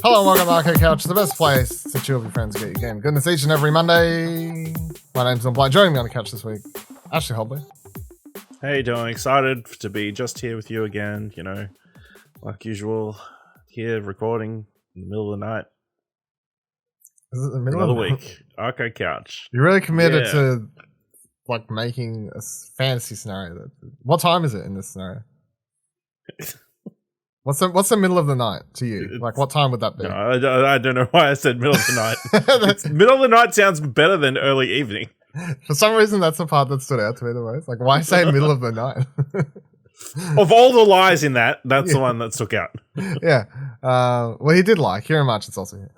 Hello and welcome to Arcade Couch, the best place to chill with your friends and get your game goodness each and every Monday. My name's Blind. Joining me on the couch this week, Ashley Hobley. How you doing? Excited to be just here with you again, you know, like usual, here recording in the middle of the night. Is it the middle Another of the week. Arcade Couch. You're really committed to like making a fantasy scenario. What time is it in this scenario? What's the middle of the night to you? Like, what time would that be? No, I don't know why I said middle of the night. Middle of the night sounds better than early evening. For some reason, that's the part that stood out to me the most. Like, why say middle of the night? Of all the lies in that, that's the one that stuck out. Yeah. Well, he did lie. Ciaran Marchant's also here.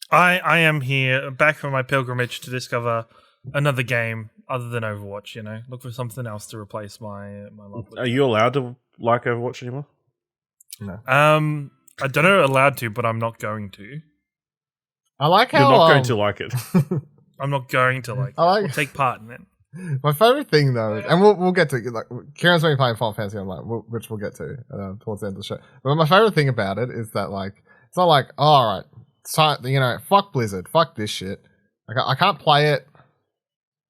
I am here, back from my pilgrimage to discover another game other than Overwatch, you know. Look for something else to replace my love with. Are you allowed to like Overwatch anymore? No. I don't know allowed to, but I'm not going to. I like how... You're not going to like it. I'm not going to like it. I'll take part in it. My favorite thing, though, and we'll get to, like, Ciaran's been playing Final Fantasy Online, which we'll get to towards the end of the show. But my favorite thing about it is that, like, it's not like, oh, all right, it's time, you know, fuck Blizzard, fuck this shit. Like, I can't play it.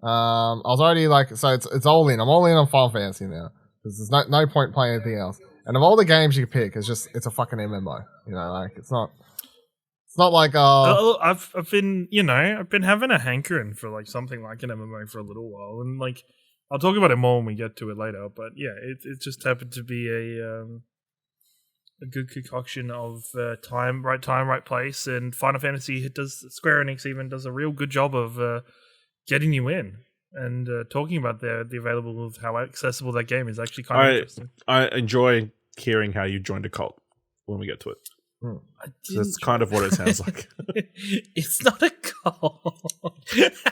I was already like, so it's all in. I'm all in on Final Fantasy now because there's no point playing anything else. And of all the games you can pick, it's a fucking MMO. You know, like it's not like I've been having a hankering for like something like an MMO for a little while, and like I'll talk about it more when we get to it later. But yeah, it just happened to be a good concoction of right place, and Final Fantasy Square Enix even does a real good job of getting you in. And talking about the available of how accessible that game is actually kind of interesting. I enjoy hearing how you joined a cult when we get to it. So that's kind of what it sounds like. It's not a cult.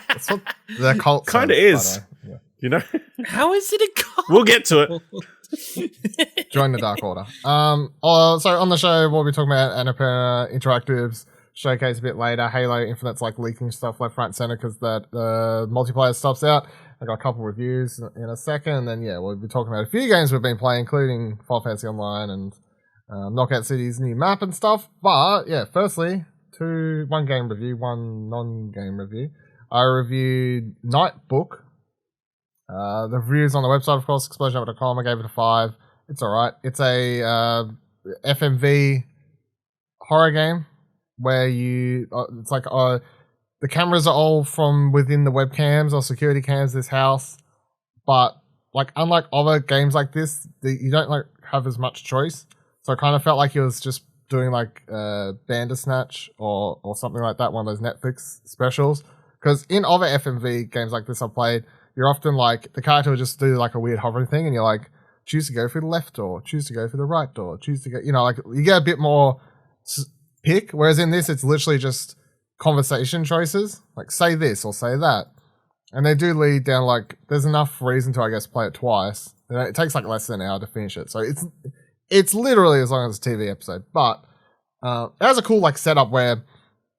That's what the cult kind of is. Yeah. You know? How is it a cult? We'll get to it. Join the Dark Order. So on the show, we'll be talking about Annapurna Interactive's Showcase a bit later. Halo Infinite's like leaking stuff left, right, and center because that multiplayer stuff's out. I got a couple reviews in a second, and then we'll be talking about a few games we've been playing, including Final Fantasy Online and Knockout City's new map and stuff. But yeah, firstly, one game review, one non-game review. I reviewed Nightbook. The reviews on the website, of course, explosionhour.com. I gave it a 5. It's alright. It's a FMV horror game where it's like the cameras are all from within the webcams or security cams of this house, but like unlike other games like this, you don't like have as much choice. So I kind of felt like he was just doing like Bandersnatch or something like that, one of those Netflix specials. Because in other FMV games like this I've played, you're often like the character will just do like a weird hovering thing, and you're like, choose to go through the left door, choose to go through the right door, choose to go, like you get a bit more pick, whereas in this it's literally just conversation choices, like say this or say that, and they do lead down like there's enough reason to I guess play it twice. It takes like less than an hour to finish it, so it's literally as long as a TV episode. But it has a cool like setup where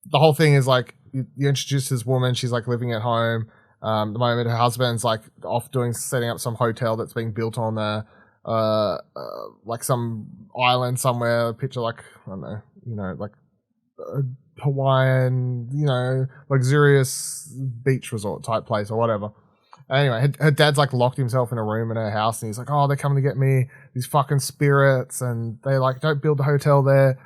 the whole thing is like you introduce this woman, she's like living at home. The moment her husband's like off setting up some hotel that's being built on like some island somewhere. Picture like I don't know, like a Hawaiian, luxurious beach resort type place or whatever. Anyway, her dad's like locked himself in a room in her house, and he's like, "Oh, they're coming to get me, these fucking spirits," and they like don't build the hotel there.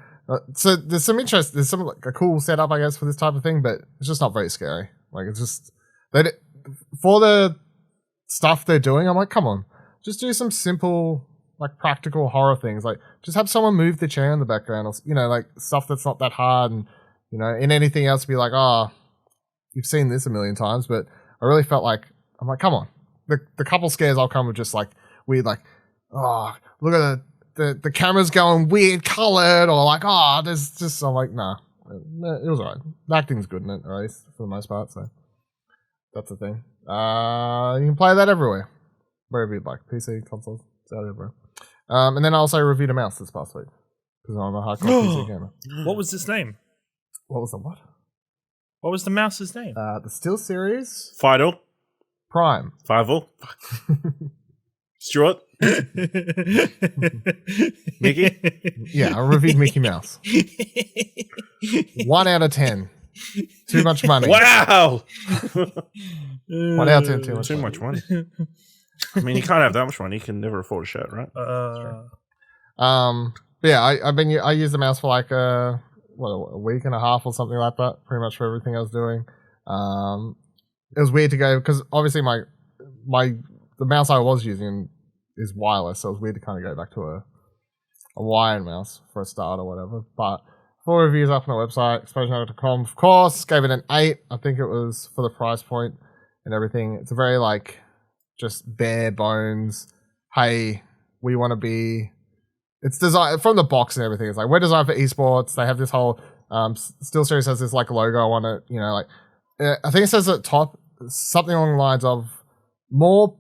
So there's some interest, there's some like a cool setup, I guess, for this type of thing, but it's just not very scary. Like it's just for the stuff they're doing, I'm like, come on, just do some simple, like practical horror things. Like just have someone move the chair in the background, or like stuff that's not that hard. And in anything else, be like, you've seen this a million times. But I really felt like I'm like, come on. The couple scares I'll come with just like weird, like look at the camera's going weird colored, or like there's just I'm like nah, it was alright. The acting's good in it, at least for the most part. So that's the thing. You can play that everywhere. Wherever you'd like. PC, consoles, it's out everywhere. And then I also reviewed a mouse this past week. Because I'm a hardcore PC gamer. What was its name? What was the what? What was the mouse's name? The SteelSeries Final Prime. Fivel. Stuart? Mickey? Yeah, I reviewed Mickey Mouse. 1 out of 10. Too much money. Wow! 1 out of 10, too much Too money. much money. I mean, you can't have that much money. You can never afford a shirt, right? Yeah, I used the mouse for like a week and a half or something like that, pretty much for everything I was doing. It was weird to go because obviously the mouse I was using is wireless, so it was weird to kind of go back to a wired mouse for a start or whatever. But 4 reviews up on the website, exposurenetwork.com, of course, gave it an 8. I think it was for the price point and everything. It's a very like just bare bones. Hey, we want to be. It's designed from the box and everything. It's like we're designed for esports. They have this whole SteelSeries has this like logo on it. You know, like I think it says at the top something along the lines of more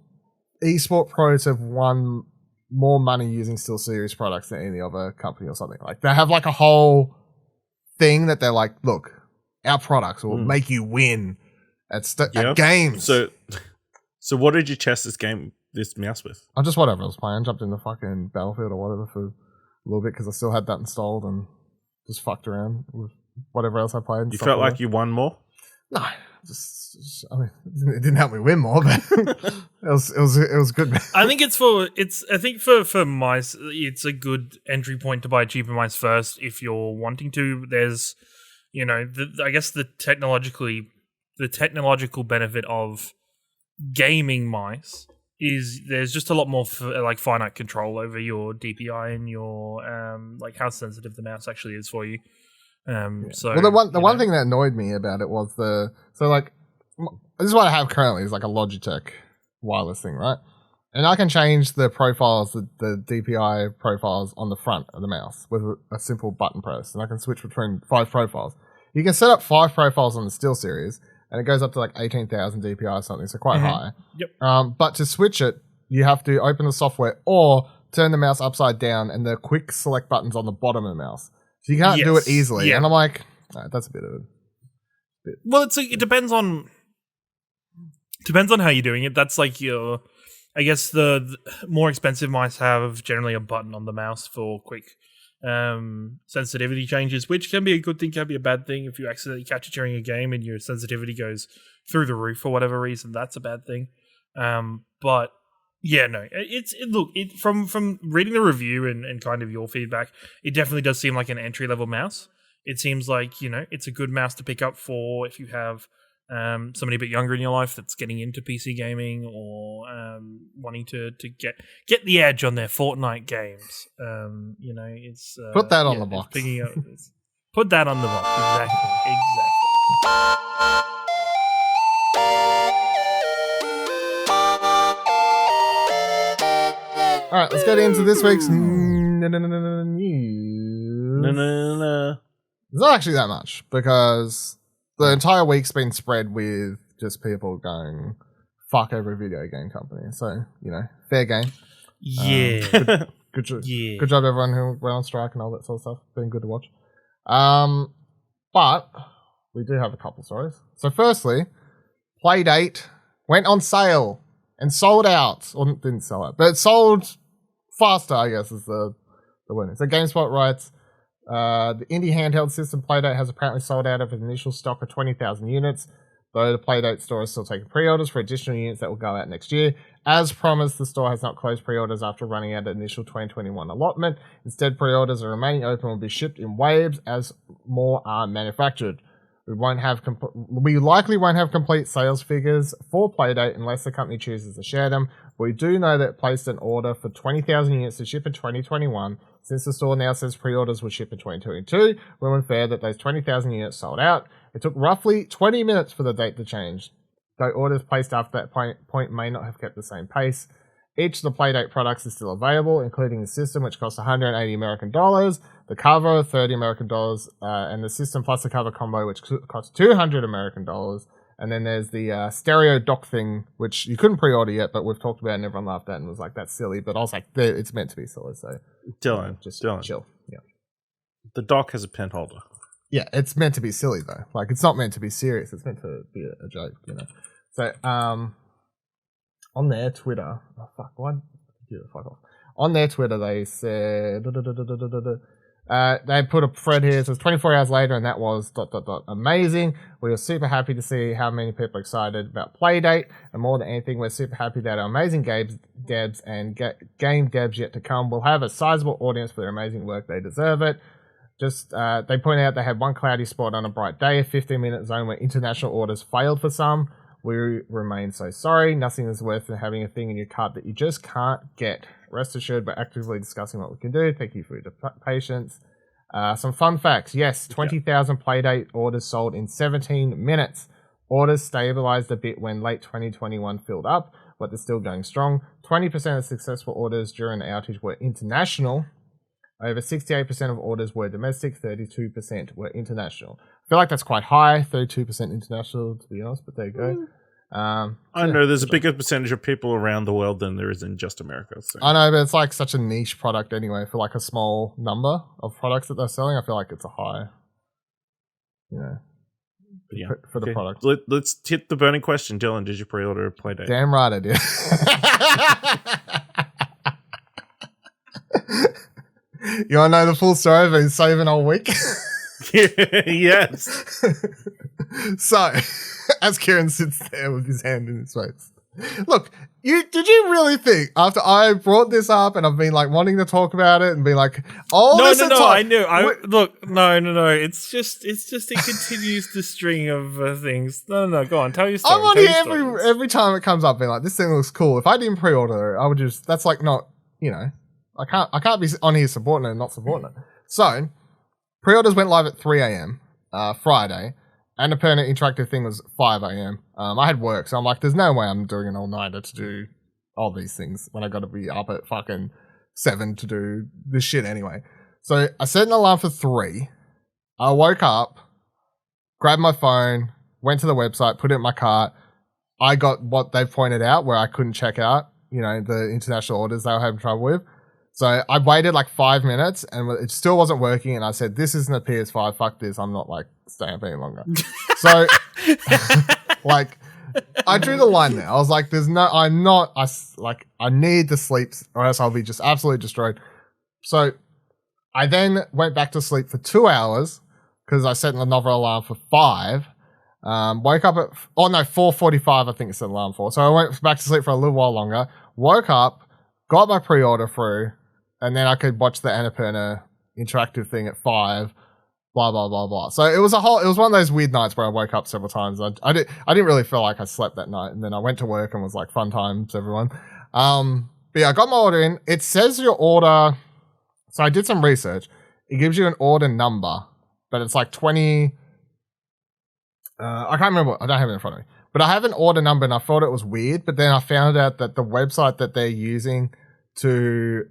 esport pros have won more money using SteelSeries products than any other company or something. Like they have like a whole thing that they're like, look, our products will make you win at games. So what did you test this mouse with? I just whatever I was playing. Jumped in the fucking Battlefield or whatever for a little bit because I still had that installed and just fucked around with whatever else I played. You felt like you won more? No, just I mean, it didn't help me win more, but it was good. I think for mice, it's a good entry point to buy cheaper mice first if you're wanting to. There's, I guess the technological benefit of gaming mice is there's just a lot more like finite control over your DPI and your like how sensitive the mouse actually is for you. So the one thing that annoyed me about it was this is what I have currently is like a Logitech wireless thing, right? And I can change the profiles, the DPI profiles on the front of the mouse with a simple button press, and I can switch between 5 profiles. You can set up 5 profiles on the SteelSeries, and it goes up to like 18,000 DPI or something, so quite high. Yep. But to switch it, you have to open the software or turn the mouse upside down, and the quick select buttons on the bottom of the mouse. So you can't do it easily. Yeah. And I'm like, that's a bit of a... Well, it depends on how you're doing it. That's like I guess the more expensive mice have generally a button on the mouse for quick sensitivity changes, which can be a good thing, can be a bad thing. If you accidentally catch it during a game and your sensitivity goes through the roof for whatever reason, that's a bad thing. But yeah, no, from reading the review and kind of your feedback, it definitely does seem like an entry level mouse. It seems like it's a good mouse to pick up for if you have somebody a bit younger in your life that's getting into PC gaming or wanting to get the edge on their Fortnite games. It's put that on the box. Put that on the box. Exactly. All right, let's get into this week's news. It's not actually that much because the entire week's been spread with just people going fuck every video game company. So, fair game. Yeah. Good job, yeah. Good job, everyone who went on strike and all that sort of stuff. Been good to watch. But we do have a couple stories. So, firstly, PlayDate went on sale and sold out. Or didn't sell out, but it sold faster, I guess, is the word. So, GameSpot writes, the indie handheld system PlayDate has apparently sold out of an initial stock of 20,000 units, though the PlayDate store is still taking pre-orders for additional units that will go out next year. As promised, the store has not closed pre-orders after running out of initial 2021 allotment. Instead, pre-orders are remaining open and will be shipped in waves as more are manufactured. We likely won't have complete sales figures for PlayDate unless the company chooses to share them. But we do know that it placed an order for 20,000 units to ship in 2021. Since the store now says pre-orders will ship in 2022, we're unfair that those 20,000 units sold out. It took roughly 20 minutes for the date to change, though orders placed after that point may not have kept the same pace. Each of the PlayDate products is still available, including the system, which costs $180 American, the cover, $30 American, and the system plus the cover combo, which costs $200 American. And then there's the stereo dock thing, which you couldn't pre-order yet, but we've talked about and everyone laughed at and was like, that's silly. But I was like, it's meant to be silly, so Dylan, just Dylan. chill. Yeah. The dock has a pen holder. Yeah, it's meant to be silly, though. Like, it's not meant to be serious. It's meant to be a joke, So, on their Twitter, Yeah, fuck off. On their Twitter, they said they put a thread here. It says 24 hours later, and that was ... amazing. We were super happy to see how many people are excited about Playdate, and more than anything, we're super happy that our amazing devs and game devs yet to come will have a sizable audience for their amazing work. They deserve it. Just they point out they had one cloudy spot on a bright day, a 15-minute zone where international orders failed for some. We remain so sorry. Nothing is worth having a thing in your cart that you just can't get. Rest assured, we're actively discussing what we can do. Thank you for your patience. Some fun facts. Yes, 20,000 Playdate orders sold in 17 minutes. Orders stabilized a bit when late 2021 filled up, but they're still going strong. 20% of successful orders during the outage were international. Over 68% of orders were domestic, 32% were international. I feel like that's quite high, 32% international, to be honest, but there you go. I know there's a bigger percentage of people around the world than there is in just America. So. I know, but it's like such a niche product anyway for like a small number of products that they're selling. I feel like it's a high, for the product. Let's hit the burning question. Dylan, did you pre-order a Playdate? Damn right I did. You want to know the full story? I've been saving all week. Yes. So, as Ciaran sits there with his hand in his face. Look, did you really think after I brought this up and I've been like wanting to talk about it and be like, no, I knew. No. It's just it continues the string of things. No, go on, tell your story. I'm on here every time it comes up being like, this thing looks cool. If I didn't pre-order it, I would just, that's like not, I can't be on here supporting it and not supporting it. So, pre-orders went live at 3 a.m. Friday. Annapurna Interactive thing was 5 a.m. I had work, so I'm like, there's no way I'm doing an all-nighter to do all these things when I got to be up at fucking 7 to do this shit anyway. So I set an alarm for 3. I woke up, grabbed my phone, went to the website, put it in my cart. I got what they pointed out where I couldn't check out, the international orders they were having trouble with. So I waited like 5 minutes and it still wasn't working. And I said, this isn't a PS5. Fuck this. I'm not like staying up any longer. So like I drew the line there. I was like, I need to sleep or else I'll be just absolutely destroyed. So I then went back to sleep for 2 hours because I set another alarm for 5. Woke up at 4:45. I think it's an alarm for. So I went back to sleep for a little while longer. Woke up, got my pre-order through. And then I could watch the Annapurna Interactive thing at 5, blah, blah, blah, blah. So it was one of those weird nights where I woke up several times. I didn't really feel like I slept that night. And then I went to work and was like, fun times, everyone. But yeah, I got my order in. It says your order. So I did some research. It gives you an order number, but it's like 20. I can't remember. I don't have it in front of me. But I have an order number and I thought it was weird. But then I found out that the website that they're using to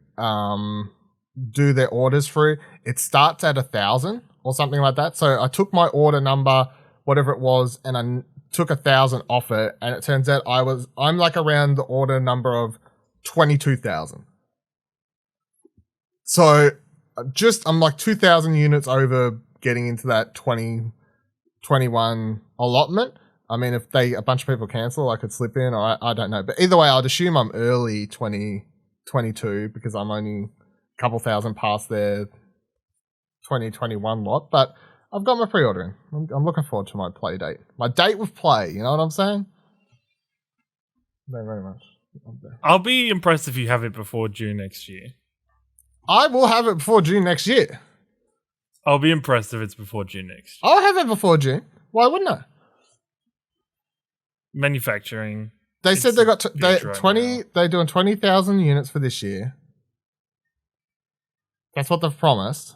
do their orders through, it starts at 1,000 or something like that. So I took my order number, whatever it was, and I took 1,000 off it, and it turns out I'm like around the order number of 22,000. So I'm like 2,000 units over getting into that 2021 allotment. I mean, if a bunch of people cancel, I could slip in, or I don't know. But either way, I'd assume I'm early 2022 because I'm only a couple thousand past their 2021 lot. But I've got my pre-order in. I'm looking forward to my play date. My date with play, you know what I'm saying? Thank you very much. I'll be impressed if you have it before June next year. I will have it before June next year. I'll be impressed if it's before June next year. I'll have it before June. Why wouldn't I? Manufacturing. They said they got they're doing 20,000 units for this year. That's what they've promised.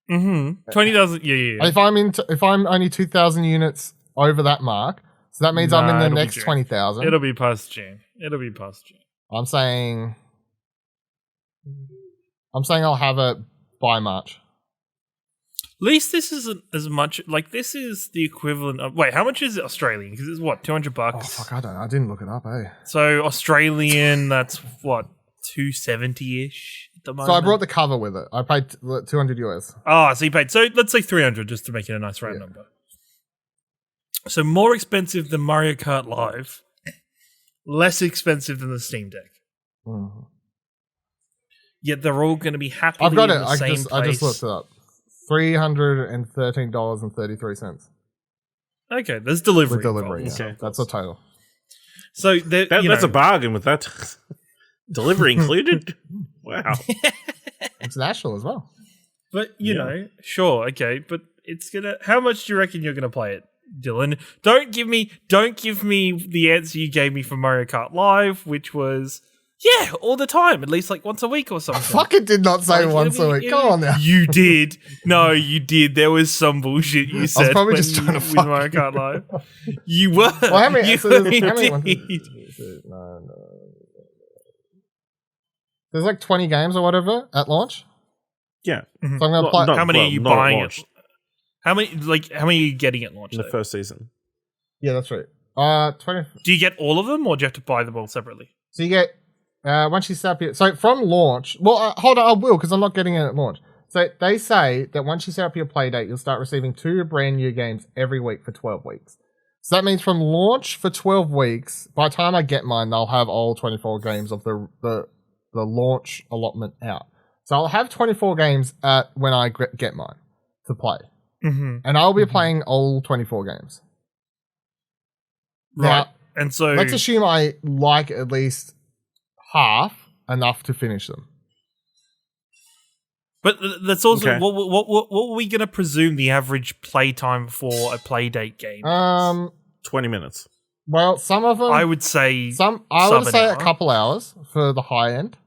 20,000. Yeah. If I'm only 2,000 units over that mark, so that means I'm in the next 20,000. It'll be past June. I'm saying I'll have it by March. At least this isn't as much. Like, this is the equivalent of. Wait, how much is it Australian? Because it's what, $200? Oh fuck, I didn't look it up. So Australian, that's what, 270-ish at the moment. So I brought the cover with it. I paid 200 US. Oh, so you paid. So let's say 300 just to make it a nice round number. So more expensive than Mario Kart Live, less expensive than the Steam Deck. Mm-hmm. yet they're all going to be happily I've got in it. the same place. I just looked it up. $313.33. Okay, there's delivery. With delivery, involved. yeah. Okay. That's a total. So That's a bargain with that. Delivery included? Wow. International as well. But you know, sure, okay, but it's gonna. How much do you reckon you're gonna play it, Dylan? Don't give me the answer you gave me for Mario Kart Live, which was all the time, at least like once a week or something. I fucking did not say once a week. Come on now. You did. No, you did. There was some bullshit you said. I was probably just trying to with Mario Kart Live. You were. Well, how many? You So there's, how many did. no. There's like 20 games or whatever at launch. Yeah. So I'm gonna play. How many are you buying? At How many are you getting at launch? in the though? first season. Yeah, that's right. 20. Do you get all of them, or do you have to buy them all separately? So you get once you set up your. So from launch. Well, hold on, I will because I'm not getting it at launch. So they say that once you set up your Playdate, you'll start receiving 2 brand new games every week for 12 weeks. So that means from launch for 12 weeks, by the time I get mine, they'll have all 24 games of the launch allotment out. So I'll have 24 games when I get mine to play. Mm-hmm. And I'll be playing all 24 games. Right. Now, And so let's assume I like at least half enough to finish them. But that's also Okay. what are we going to presume the average play time for a Playdate game? 20 minutes. Well, some of them I would say I would sub an say a hour. couple hours for the high end.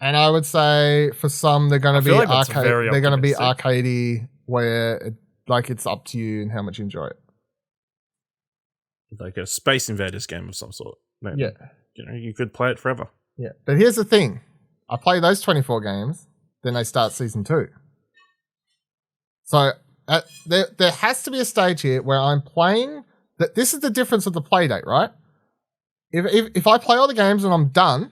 And I would say for some they're going I to be feel like that's arcade. very They're going to be optimistic. arcadey, where it's up to you and how much you enjoy it. Like a Space Invaders game of some sort. Maybe. Yeah, You know, you could play it forever. yeah. But here's the thing: I play those 24 games, then they start season 2. So there has to be a stage here where I'm playing. That this is the difference of the play date, right? If I play all the games and I'm done,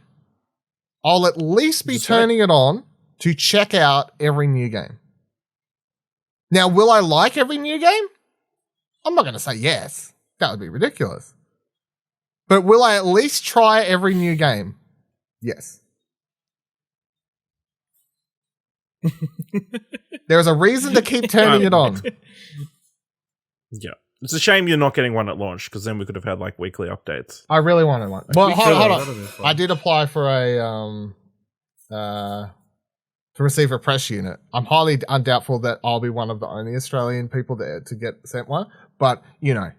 I'll at least be Just turning it on to check out every new game. Now, will I like every new game? I'm not going to say yes. That would be ridiculous. But will I at least try every new game? Yes. There's a reason to keep turning it on. Yeah. It's a shame you're not getting one at launch because then we could have had like weekly updates. I really wanted one. Well, We hold could. on. That'd be fun. I did apply for a to receive a press unit. I'm highly undoubtful that I'll be one of the only Australian people there to get sent one. But you know,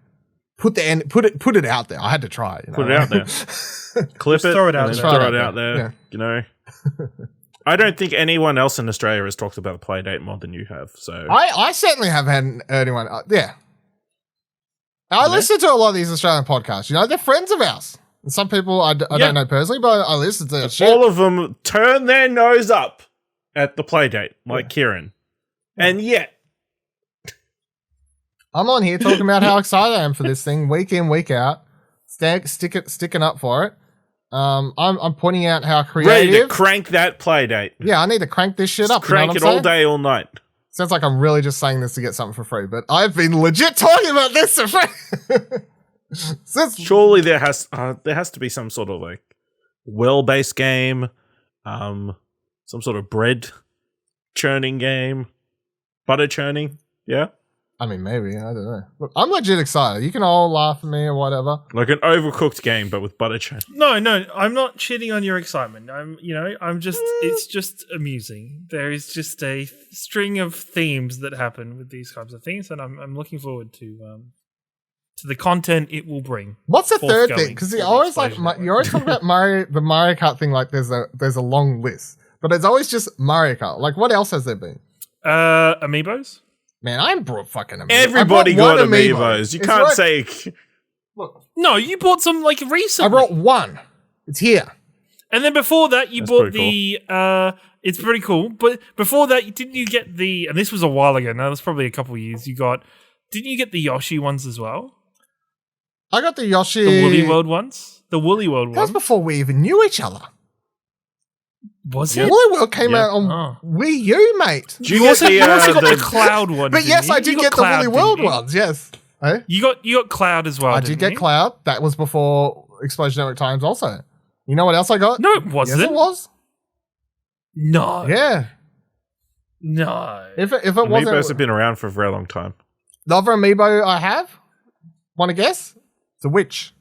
put it out there. I had to try. You know? Put it out there. Clip Just it. throw it out and there. then Throw Throw it it out out there. there. Yeah. You know. I don't think anyone else in Australia has talked about Playdate more than you have. So I certainly have had anyone. Yeah. I listen to a lot of these Australian podcasts. You know, they're friends of ours. And some people I don't know personally, but I listen to their shit. all of them turn their nose up at the Playdate, like Ciaran. And yet, I'm on here talking about how excited I am for this thing week in, week out. Sticking up for it. I'm pointing out how ready to creative. crank that Playdate. Yeah, I need to crank this shit up. Crank you know it what I'm all saying? day, all night. Sounds like I'm really just saying this to get something for free, but I've been legit talking about this for free. Since Surely there has to be some sort of like well-based game, some sort of bread churning game, butter churning. Yeah, I mean, maybe I don't know. Look, I'm legit excited. You can all laugh at me or whatever. like an overcooked game, but with butter churning. No, I'm not shitting on your excitement. It's just amusing. There is just a string of themes that happen with these kinds of things, and I'm looking forward to the content it will bring. What's the third Forthcoming thing? Because for you the always Explosion you always talk about the Mario Kart thing like there's a long list, but it's always just Mario Kart. Like what else has there been? Amiibos. Man, I brought fucking Amiibo. Everybody I brought got one amiibo. amiibos. You It's can't right- say Look, No, you bought some like recently. I brought one. It's here. And then before that, you That's bought pretty the. It's pretty cool. But before that, didn't you get the? And this was a while ago. Now that's probably a couple of years. Didn't you get the Yoshi ones as well? I got the Yoshi. The Woolly World ones. The Woolly World That was one. before we even knew each other. Was Yeah. it? Woolly World came Yeah. out on Oh. Wii U, mate. Do you You get also, the, you also got the- the Cloud one. But didn't yes, you? I did You got get the Cloud, Woolly didn't World you? ones. Yes. Hey? You got Cloud as well. I did get you? Cloud. That was before Explosion Network Times also. You know what else I got? No, it wasn't. Yes, it was. No. Yeah. No. If it Amiibos have wasn't been around for a very long time. the other amiibo I have, want to guess? It's a witch.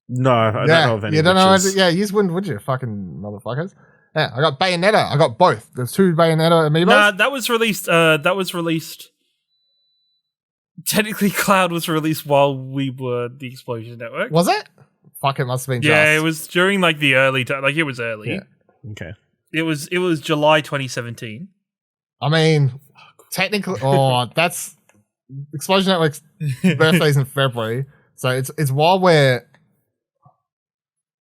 No, I don't know of any you don't know. witches. Yeah, you just wouldn't, would you, fucking motherfuckers? Yeah, I got Bayonetta. I got both. There's 2 Bayonetta amiibos. Nah, that was released. Technically, Cloud was released while we were the Explosion Network. Was it? Fuck, it must have been. Yeah, just. it was during like the early time. Like it was early. Yeah. Okay. It was July 2017. I mean, technically, that's Explosion Network's birthday's in February, so it's while we're.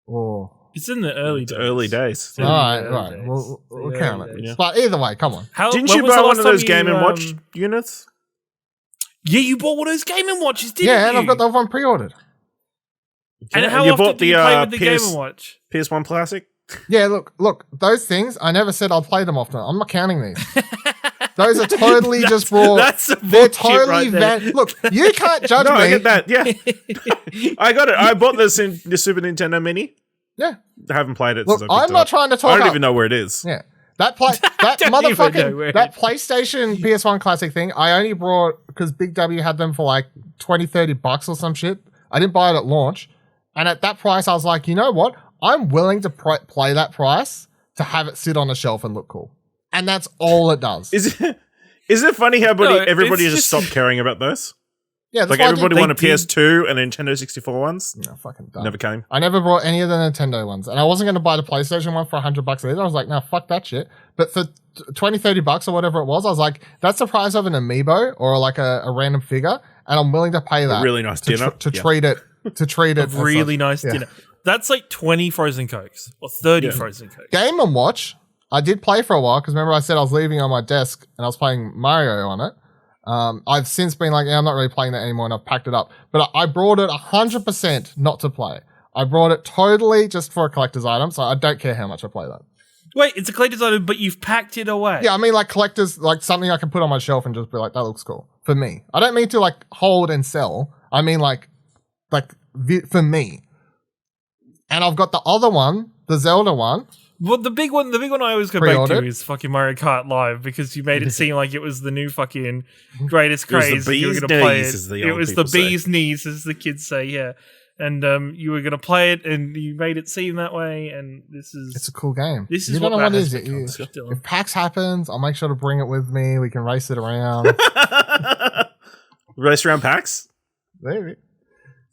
Oh. It's in the early days. Early days. All right. We'll count it. days. But either way, come on. Didn't when you was buy the one last of time those Game you, & Watch units? Yeah, you bought one of those Game & Watches, didn't Yeah, you? and I've got the other one pre-ordered. And how you often bought do you the play with the PS Game & Watch? PS1 Classic? Yeah, look, those things, I never said I'll play them often. I'm not counting these. Those are totally just raw. That's some They're bullshit totally right there. Look, you can't judge No, me. I get that. Yeah, I got it. I bought this in the Super Nintendo Mini. Yeah. I haven't played it. Look, since I picked I'm it not up. trying to talk I don't up. even know where it is. Yeah. That don't even know where motherfucking it that PlayStation PS1 Classic thing, I only brought because Big W had them for like $20-$30 or some shit. I didn't buy it at launch. And at that price, I was like, you know what? I'm willing to play that price to have it sit on a shelf and look cool. And that's all it does. Is it funny how everybody it's just just- stopped caring about those? Yeah, that's Like why everybody they wanted did- PS2 and Nintendo 64 ones. No, fucking dumb. Never came. I never brought any of the Nintendo ones. And I wasn't going to buy the PlayStation one for $100 either. I was like, no, fuck that shit. But for $20-$30 or whatever it was, I was like, that's the price of an amiibo or like a random figure. And I'm willing to pay that. A really nice dinner. To Yeah. treat it. To treat A it. as really such. nice Yeah. dinner. That's like 20 frozen Cokes or 30 Yeah. frozen Cokes. Game & Watch, I did play for a while because remember I said I was leaving on my desk and I was playing Mario on it. I've since been like, yeah, I'm not really playing that anymore and I've packed it up. But I brought it 100% not to play. I brought it totally just for a collector's item, so I don't care how much I play that. Wait, it's a collector's item, but you've packed it away. Yeah, I mean like collectors, like something I can put on my shelf and just be like, that looks cool. For me. I don't mean to like hold and sell. I mean like for me. And I've got the other one, the Zelda one. Well, the big one I always go back to Pre-ordered? is fucking Mario Kart Live because you made it seem like it was the new fucking greatest It was the craze. You were bee's going to play knees, it. as the It old was the people say. bee's knees, as the kids say, yeah. And you were going to play it, and you made it seem that way. And this is It's a cool game. this You is don't what know what that it has is. become, Dylan. If PAX happens, I'll make sure to bring it with me. We can race it around. Race around PAX? Maybe.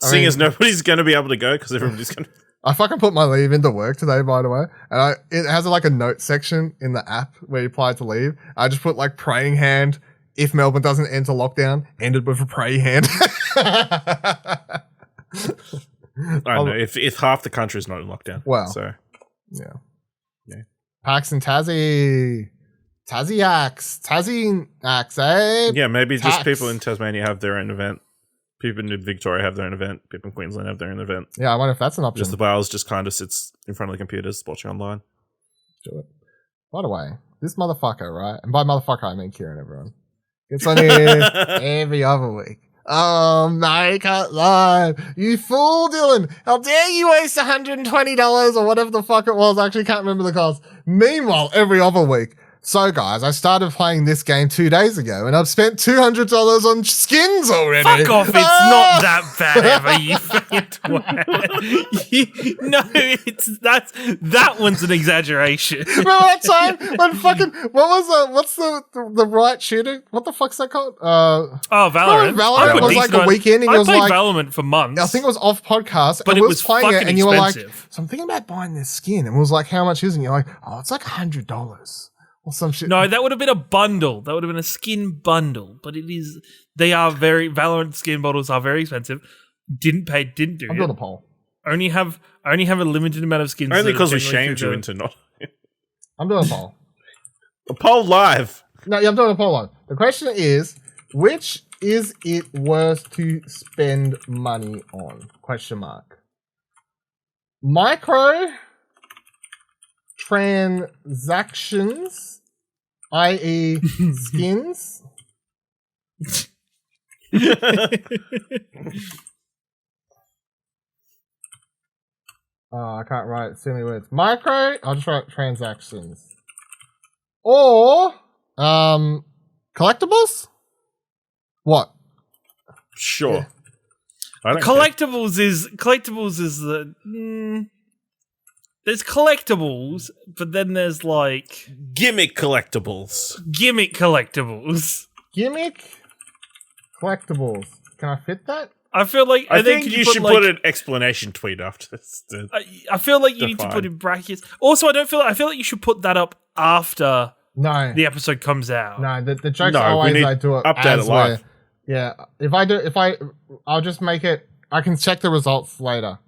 Seeing as nobody's going to be able to go because everybody's going to... I fucking put my leave into work today, by the way. And it has like a note section in the app where you apply to leave. I just put like praying hand. If Melbourne doesn't enter lockdown, ended with a praying hand. I don't know. If half the country's not in lockdown. Wow. So, Yeah. Yeah. PAX and Tassie. Tassie Axe, eh? yeah, maybe just Tax. people in Tasmania have their own event. People in Victoria have their own event. People in Queensland have their own event. Yeah, I wonder if that's an option. Just the Wales just kind of sits in front of the computers watching online. Do it. By the way, this motherfucker, right? And by motherfucker, I mean Ciaran, everyone. Gets on here every other week. Oh, my, can't lie. You fool, Dylan. How dare you waste $120 or whatever the fuck it was. I actually can't remember the cost. Meanwhile, every other week. So, guys, I started playing this game 2 days ago, and I've spent $200 on skins already. Fuck off! It's not that bad, ever. You fucking twat. No, that one's an exaggeration. Remember that time when fucking what's the right shooter? What the fuck's that called? Oh, Valorant. Valorant I put was like decent a weekend, and I it was played like Valorant for months. I think it was off podcast, But and it we was playing it, fucking and you were like, expensive. "So I'm thinking about buying this skin," and it was like, "How much is it?" And you're like, "Oh, it's like $100 or some shit." No, that would have been a bundle. That would have been a skin bundle. But Valorant skin bundles are very expensive. Didn't do I'm it. doing a poll. Only have a limited amount of skins. Only that because we generally shamed could you go- into not... I'm doing a poll. A poll live! No, yeah, I'm doing a poll on. The question is, which is it worth to spend money on? Question mark. Micro transactions, i.e. skins, I can't write so many words. I'll just write transactions. Or collectibles? What? Sure. Yeah. I don't Collectibles is the there's collectibles, but then there's like care. Gimmick collectibles. gimmick collectibles. Gimmick collectibles. Can I fit that? I feel like I and then think can you put, should like, put an explanation tweet after this. I feel like you need to Define. put in brackets. Also, I feel like you should put that up after No. the episode comes out. No, the joke's No, we always need I do it update as it live. Yeah, I'll just make it. I can check the results later.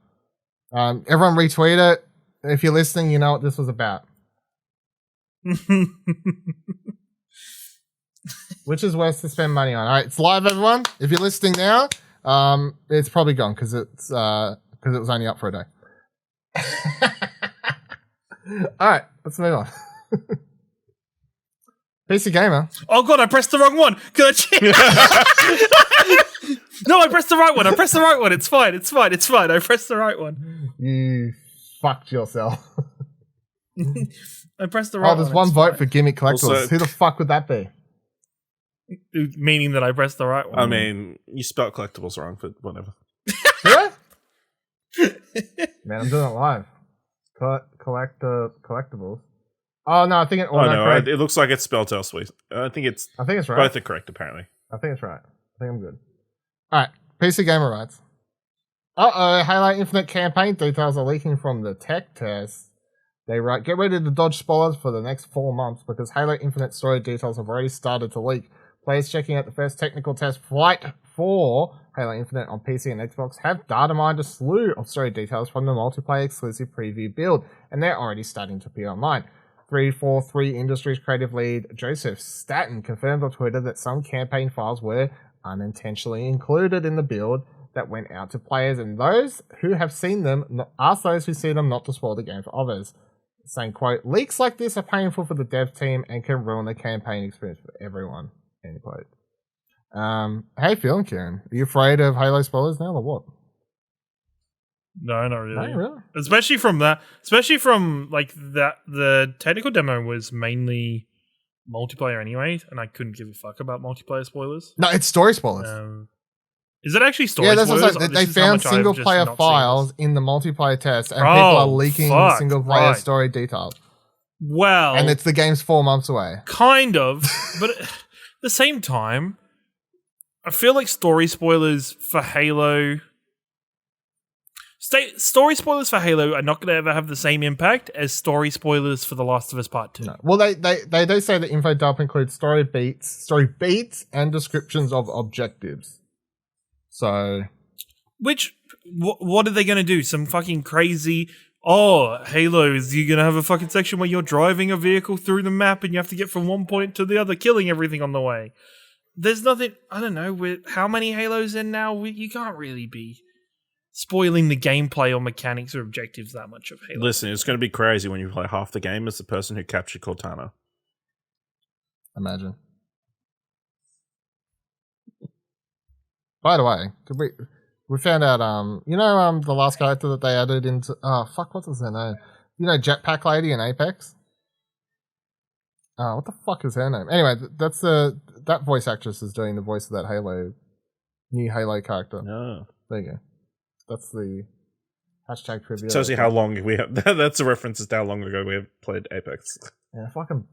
Everyone retweet it. If you're listening, you know what this was about. Which is worth to spend money on. All right, it's live, everyone. If you're listening now, it's probably gone because it was only up for a day. All right, let's move on. PC Gamer. Oh god, I pressed the wrong one. Good. No, I pressed the right one. It's fine. I pressed the right one. You fucked yourself. I pressed the right one. Oh, there's one it's vote fine. for Gimmick Collectibles. Also- Who the fuck would that be? Meaning that I pressed the right one. I mean, you spelled collectibles wrong, but whatever. What? Man, I'm doing it live. Collectibles. Oh no, I think it. Oh no, correct. it looks like it's spelled elsewhere. I think it's right. both are correct, apparently. I think it's right. I think I'm good. All right, PC Gamer writes. Halo Infinite campaign details are leaking from the tech test. They write, get ready to dodge spoilers for the next 4 months because Halo Infinite story details have already started to leak. Players checking out the first technical test flight for Halo Infinite on PC and Xbox have data mined a slew of story details from the multiplayer exclusive preview build, and they're already starting to appear online. 343 Industries creative lead Joseph Staten confirmed on Twitter that some campaign files were unintentionally included in the build that went out to players, and those who have seen them ask those who see them not to spoil the game for others. Saying, quote, leaks like this are painful for the dev team and can ruin the campaign experience for everyone, end quote. How you feeling, Ciaran? Are you afraid of Halo spoilers now or what? No, not really. No, really? Especially from like that. The technical demo was mainly multiplayer anyway, and I couldn't give a fuck about multiplayer spoilers. No, it's story spoilers. Is it actually story Yeah, that's spoilers? what I'm saying. They found single player files in the multiplayer test, and people are leaking single player story details. Well, And it's the game's 4 months away. kind of, but at the same time, I feel like story spoilers for Halo. Story spoilers for Halo are not going to ever have the same impact as story spoilers for The Last of Us Part 2. No. Well, they do say the info dump includes story beats, and descriptions of objectives. So, Which, what are they going to do? Some fucking crazy, Halo, is you going to have a fucking section where you're driving a vehicle through the map and you have to get from one point to the other, killing everything on the way. There's nothing, I don't know, with how many Halos in now, you can't really be spoiling the gameplay or mechanics or objectives that much of Halo. Listen, it's going to be crazy when you play half the game as the person who captured Cortana. imagine. By the way, we found out, the last character that they added into, what's his name? You know, Jetpack Lady in Apex? What the fuck is her name? Anyway, that's that voice actress is doing the voice of that new Halo character. No. There you go. That's the hashtag trivia. Tells you how long we have. That's a reference as to how long ago we have played Apex. Yeah, fucking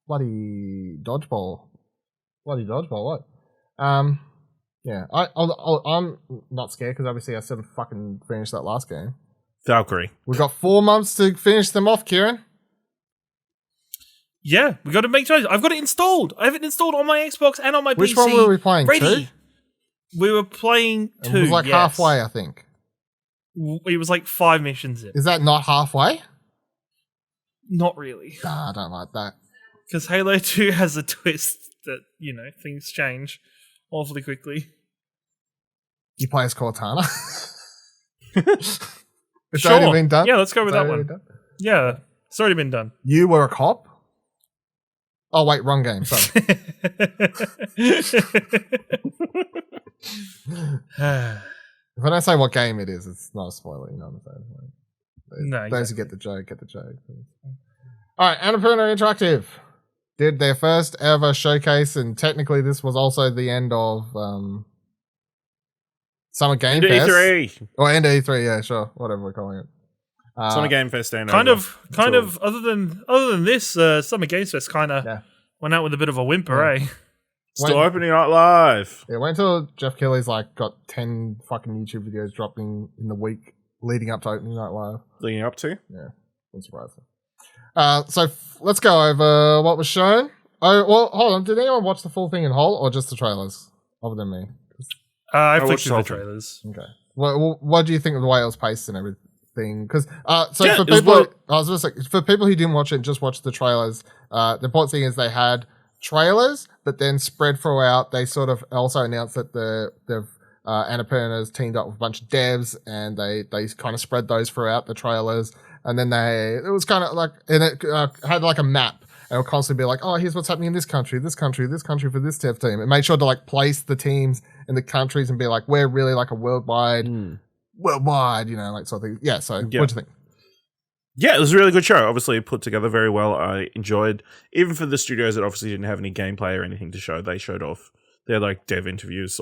bloody dodgeball. What? Yeah, I'm not scared because obviously I still fucking finished that last game. Valkyrie. We've got 4 months to finish them off, Ciaran. Yeah, we got to make choices. I've got it installed. I have it installed on my Xbox and on my PC. Which one were we playing? Ready. 2? We were playing 2. It was like yes. halfway, I think. It was like 5 missions in. Is that not halfway? Not really. Nah, I don't like that. Because Halo 2 has a twist that, things change awfully quickly. You play as Cortana? It's Sure. already been done? Yeah, let's go with It's that already one. done? Yeah, it's already been done. You were a cop? Oh, wait, wrong game. Sorry. If I don't say what game it is, it's not a spoiler. You know what I'm saying? No, Those who exactly. get the joke, get the joke. All right, Annapurna Interactive did their first ever showcase, and technically this was also the end of Summer Game Into Fest. E3. Or end of E3, yeah, sure. Whatever we're calling it. Summer Game Fest ain't Kind over. of. Other than this, Summer Games Fest kind of Yeah. went out with a bit of a whimper, eh? Still opening up live. Yeah, wait until Jeff Keighley's like got 10 fucking YouTube videos dropping in the week leading up to opening night live. Leading up to? Yeah, I'm surprised. So let's go over what was shown. Oh, well, hold on. Did anyone watch the full thing in whole or just the trailers? Other than me. I watched flicked through the the whole trailers. Okay. What do you think of the way it was paced and everything? Because Yeah, for it was people, well- I was just like, for people who didn't watch it and just watched the trailers, the important thing is they had trailers, but then spread throughout. They sort of also announced that the Annapurna's teamed up with a bunch of devs, and they kind of spread those throughout the trailers. And then it was kind of like, and it had like a map. And it would constantly be like, oh, here's what's happening in this country for this dev team. It made sure to like place the teams in the countries and be like, we're really like a worldwide, like sort of thing. Yeah. So, What'd you think? Yeah, it was a really good show. Obviously, put together very well. I enjoyed, even for the studios that obviously didn't have any gameplay or anything to show, they showed off their like dev interviews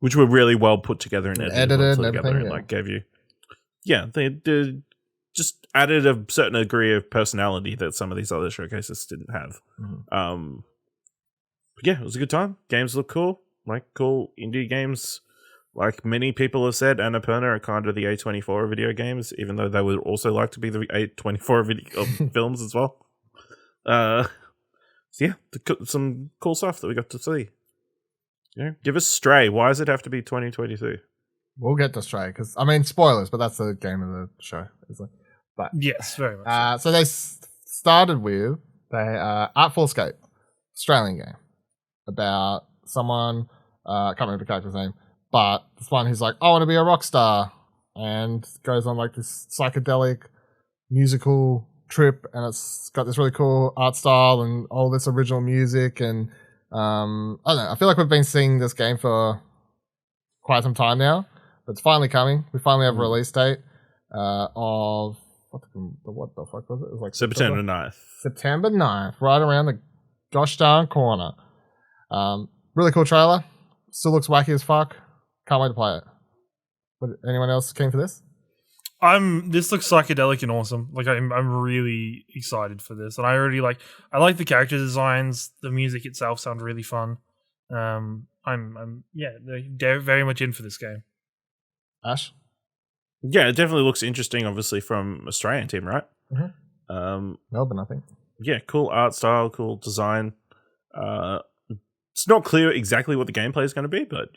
which were really well put together and edited and together everything, and like gave you, they just added a certain degree of personality that some of these other showcases didn't have. But yeah, it was a good time. Games look cool, like cool indie games. Like many people have said, Annapurna are kind of the A24 of video games, even though they would also like to be the A24 of films as well. So yeah, some cool stuff that we got to see. Yeah, give us Stray. Why does it have to be 2022? We'll get to Stray because I mean spoilers, but that's the game of the show. But Yes, very much. so they started with Artful Escape, Australian game about someone. I can't remember the character's name, but this one who's like, I want to be a rock star, and goes on like this psychedelic musical trip, and it's got this really cool art style and all this original music, and I don't know. I feel like we've been seeing this game for quite some time now, but it's finally coming. We finally have a release date of what the fuck was it? It was like September 9th. September 9th, right around the gosh darn corner. Really cool trailer. Still looks wacky as fuck. Can't wait to play it. Anyone else keen for this? This looks psychedelic and awesome. Like I'm really excited for this, and I like the character designs. The music itself sounds really fun. They're very much in for this game. Ash? Yeah, it definitely looks interesting. Obviously, from Australian team, right? Melbourne, I think. Yeah, cool art style, cool design. It's not clear exactly what the gameplay is going to be, but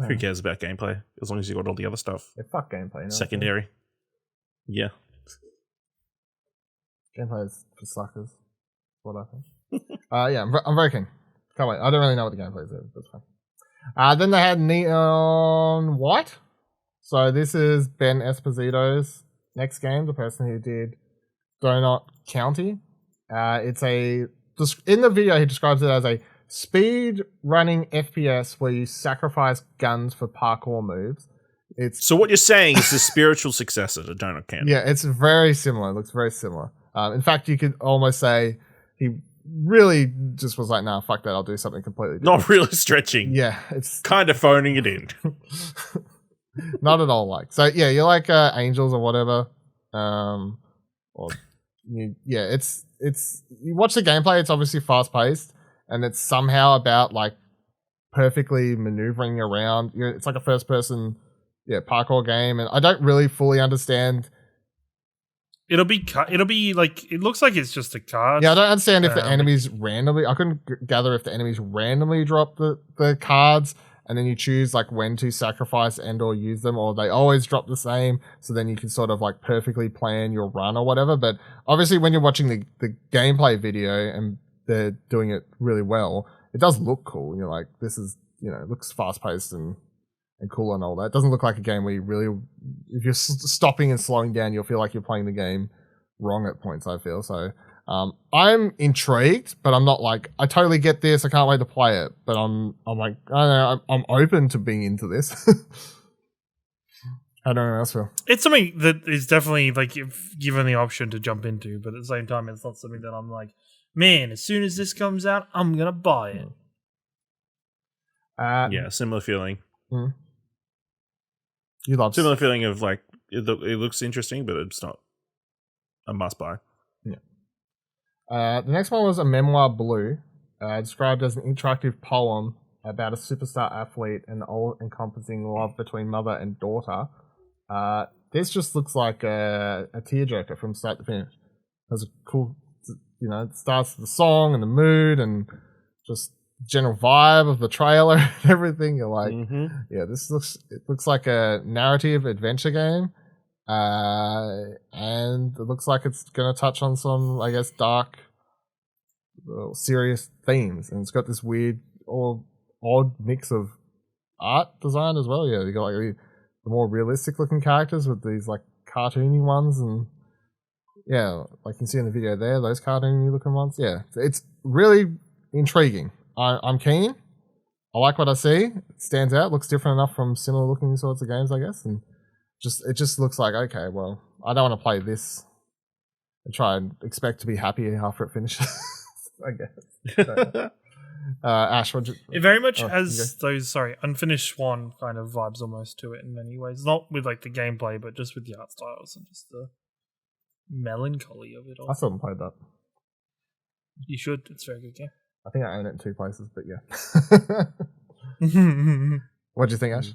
who cares about gameplay as long as you got all the other stuff. Yeah, fuck gameplay. Secondary. Yeah. Gameplay is for suckers. What I think. Yeah, I'm very keen. Can't wait. I don't really know what the gameplay is, but it's fine. Then they had Neon White. So this is Ben Esposito's next game, the person who did Donut County. It's in the video he describes it as a speed running FPS where you sacrifice guns for parkour moves. So what you're saying is the spiritual successor to Donut County. Yeah, it's very similar. It looks very similar. In fact, you could almost say he really just was like, nah, fuck that, I'll do something completely different. Not really stretching. Yeah, it's kind of phoning it in. not at all like. So yeah, you're like Angels or whatever. It's you watch the gameplay, it's obviously fast paced, and it's somehow about like perfectly maneuvering around. It's like a first person parkour game, and I don't really fully understand. It'll be like, it looks like it's just a card. Yeah, I don't understand if the enemies randomly. I couldn't gather if the enemies randomly drop the cards, and then you choose like when to sacrifice and or use them, or they always drop the same, so then you can sort of like perfectly plan your run or whatever. But obviously when you're watching the gameplay video and they're doing it really well, it does look cool. You're like, this is, it looks fast paced and cool and all that. It doesn't look like a game where you really, if you're stopping and slowing down, you'll feel like you're playing the game wrong at points, I feel. So I'm intrigued, but I'm not like, I totally get this, I can't wait to play it. But I'm like, I don't know, I'm open to being into this. I don't know else feel. It's something that is definitely like if given the option to jump into, but at the same time, it's not something that I'm like, man, as soon as this comes out, I'm gonna buy it. Yeah, similar feeling. You love Similar feeling of like it looks interesting, but it's not a must buy. The next one was a memoir blue, described as an interactive poem about a superstar athlete and the all-encompassing love between mother and daughter. This just looks like a tearjerker from start to finish. Has a cool, it starts with the song and the mood and just general vibe of the trailer and everything. You're like, yeah, it looks like a narrative adventure game. And it looks like it's going to touch on some, I guess, dark, serious themes. And it's got this weird or odd mix of art design as well. Yeah, you got like the more realistic looking characters with these like cartoony ones, and yeah, like you can see in the video there, those cartoony looking ones. Yeah, it's really intriguing. I'm keen. I like what I see. It stands out. Looks different enough from similar looking sorts of games, I guess, and it just looks like, okay, well, I don't want to play this and try and expect to be happy after it finishes. I guess. So, Ash, it very much has those unfinished Swan kind of vibes almost to it in many ways. Not with like the gameplay, but just with the art styles and just the melancholy of it all. I still haven't played that. You should. It's a very good game. I think I own it in 2 places, but yeah. What do you think, Ash?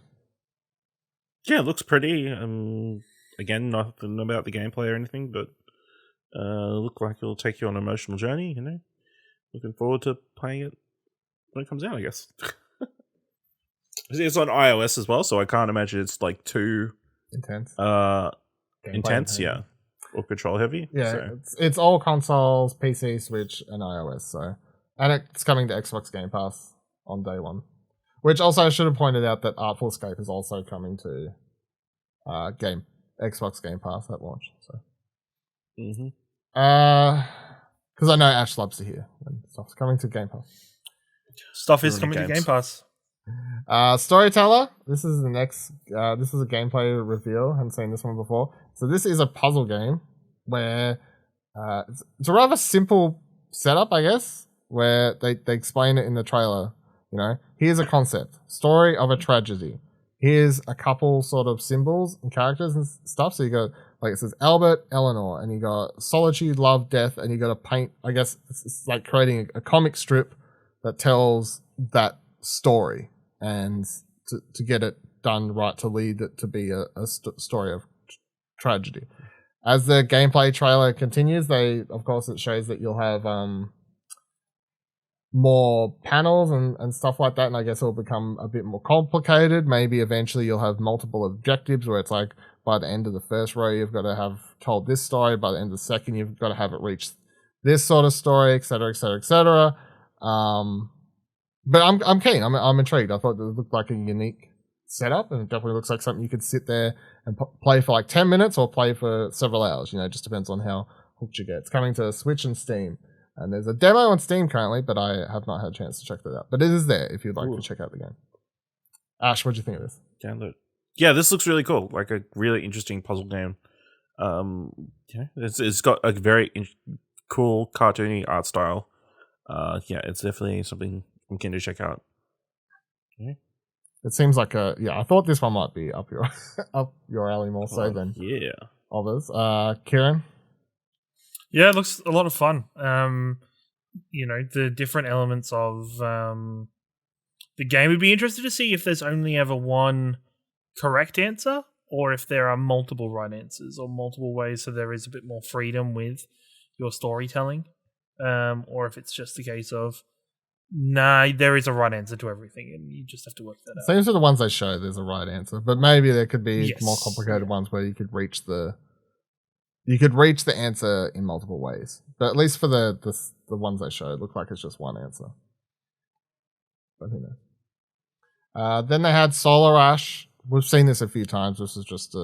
Yeah, it looks pretty. Again, nothing about the gameplay or anything, but look like it'll take you on an emotional journey. Looking forward to playing it when it comes out, I guess. It's on iOS as well, so I can't imagine it's like too intense. Intense, yeah, or control heavy. Yeah, so. it's all consoles, PC, Switch, and iOS. So, and it's coming to Xbox Game Pass on day one. Which also I should have pointed out that Artful Escape is also coming to Xbox Game Pass at launch. So, because I know Ash loves to hear when stuff's coming to Game Pass. Stuff is coming to Game Pass. Storyteller. This is the next. This is a gameplay reveal. I haven't seen this one before. So this is a puzzle game where it's a rather simple setup, I guess, where they explain it in the trailer. Here's a concept. Story of a tragedy. Here's a couple sort of symbols and characters and stuff. So you got, like, it says Albert, Eleanor, and you got solitude, love, death, and you got to paint, I guess it's like creating a comic strip that tells that story and to get it done right, to lead it to be a story of tragedy. As the gameplay trailer continues, of course, it shows that you'll have more panels and stuff like that, and I guess it'll become a bit more complicated. Maybe eventually you'll have multiple objectives where it's like by the end of the first row you've got to have told this story, by the end of the second you've got to have it reach this sort of story, etc., etc., etc. But I'm keen. I'm intrigued. I thought it looked like a unique setup, and it definitely looks like something you could sit there and play for like 10 minutes or play for several hours. It just depends on how hooked you get. It's coming to Switch and Steam. And there's a demo on Steam currently, but I have not had a chance to check that out. But it is there if you'd like to check out the game. Ash, what do you think of this? Download. Yeah, this looks really cool. Like a really interesting puzzle game. It's got a very cool cartoony art style. It's definitely something I'm keen to check out. Yeah. It seems like I thought this one might be up your alley more so than others. Ciaran? Yeah, it looks a lot of fun. The different elements of the game. Would be interested to see if there's only ever one correct answer, or if there are multiple right answers, or multiple ways, so there is a bit more freedom with your storytelling. Or if it's just a case of, there is a right answer to everything, and you just have to work that out. Seems to the ones they show, there's a right answer, but maybe there could be more complicated ones where you could reach the answer in multiple ways. But at least for the ones they show, it looked like it's just one answer. But who knows? Then they had Solar Ash. We've seen this a few times. This is just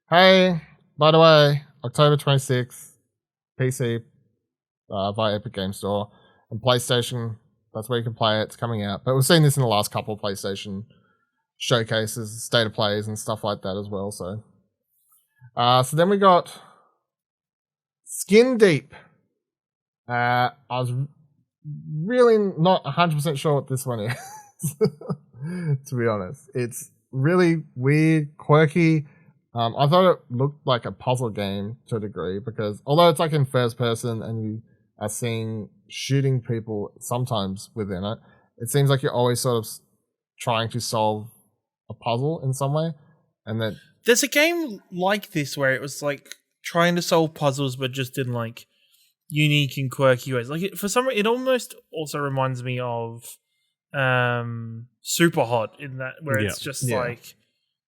hey, by the way, October 26th, PC via Epic Game Store, and PlayStation. That's where you can play it. It's coming out. But we've seen this in the last couple of PlayStation showcases, state of plays, and stuff like that as well. So then we got Skin Deep. I was really not 100% sure what this one is, to be honest. It's really weird, quirky. I thought it looked like a puzzle game to a degree because although it's like in first person and you are seeing shooting people sometimes within it, it seems like you're always sort of trying to solve a puzzle in some way. And then there's a game like this where it was like trying to solve puzzles but just in like unique and quirky ways. Like for some reason, it almost also reminds me of Super Hot in that where it's just like,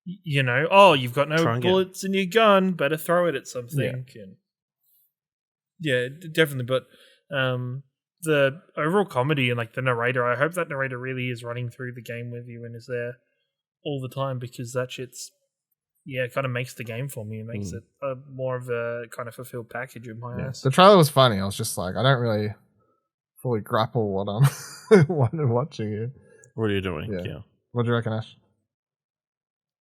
you know, oh, you've got no bullets in your gun, better throw it at something. Yeah, definitely. But the overall comedy and like the narrator, I hope that narrator really is running through the game with you and is there all the time because that shit's it kind of makes the game for me. It makes it more of a kind of fulfilled package in my eyes. The trailer was funny. I was just like, I don't really fully grapple what I'm watching here. What are you doing? Yeah. What do you reckon, Ash?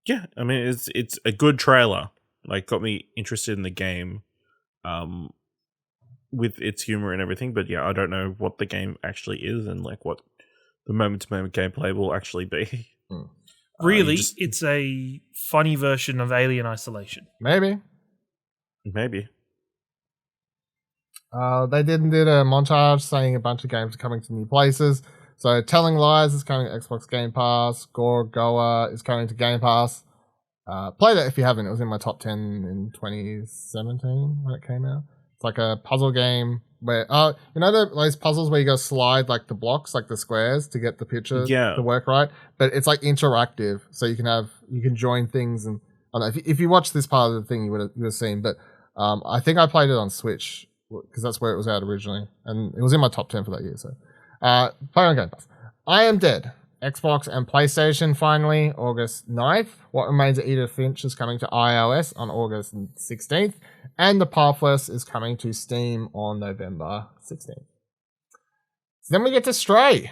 Yeah, I mean it's a good trailer. Like got me interested in the game, with its humor and everything. But yeah, I don't know what the game actually is and like what the moment-to-moment gameplay will actually be. Really, it's a funny version of Alien Isolation. Maybe. They did a montage saying a bunch of games are coming to new places. So Telling Lies is coming to Xbox Game Pass. Goa is coming to Game Pass. Play that if you haven't. It was in my top 10 in 2017 when it came out. It's like a puzzle game where, you know those puzzles where you go slide like the blocks, like the squares to get the picture to work right? But it's like interactive. So you can join things. And I don't know, if you watch this part of the thing, you would have seen. But I think I played it on Switch because that's where it was out originally. And it was in my top 10 for that year. So play on Game Pass. I Am Dead. Xbox and PlayStation finally, August 9th. What Remains of Edith Finch is coming to iOS on August 16th. And The Pathless is coming to Steam on November 16th. So then we get to Stray.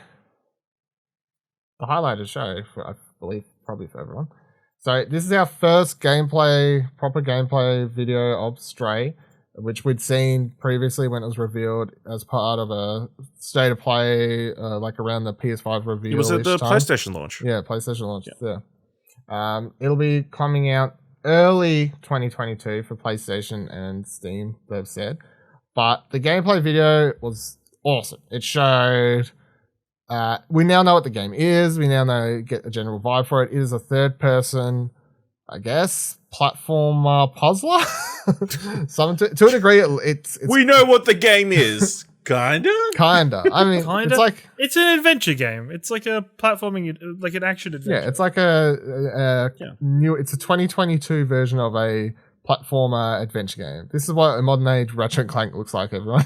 The highlighted show, I believe, probably for everyone. So this is our first proper gameplay video of Stray, which we'd seen previously when it was revealed as part of a state of play, like around the PS5 reveal. It was at the PlayStation launch. Yeah, PlayStation launch. Yeah. It'll be coming out early 2022 for PlayStation and Steam, they've said. But the gameplay video was awesome. It showed... we now know what the game is. We now get a general vibe for it. It is a third-person, I guess, platformer puzzler. To a degree, it's we know what the game is. Kinda. I mean, it's like it's an adventure game. It's like a platforming, like an action adventure. Yeah, it's like it's a 2022 version of a platformer adventure game. This is what a modern age Ratchet and Clank looks like, everyone.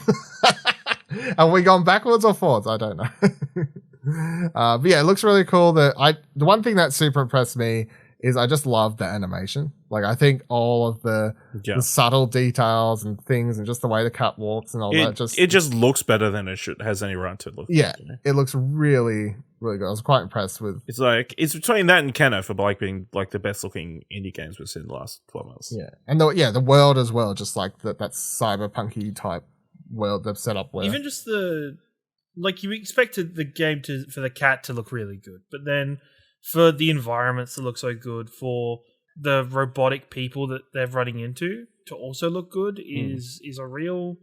Have we gone backwards or forwards? I don't know. But yeah, it looks really cool. The one thing that super impressed me is I just love the animation. Like, I think all of the subtle details and things and just the way the cat walks and all that. It just looks better than it has any right to look. Yeah, it looks really, really good. I was quite impressed with. It's between that and Kenna for like being like the best looking indie games we've seen in the last 12 months. Yeah, and the world as well, just like that cyberpunky type world they've set up. Where even just you expected the game for the cat to look really good, but then for the environments to look so good, for the robotic people that they're running into to also look good is a real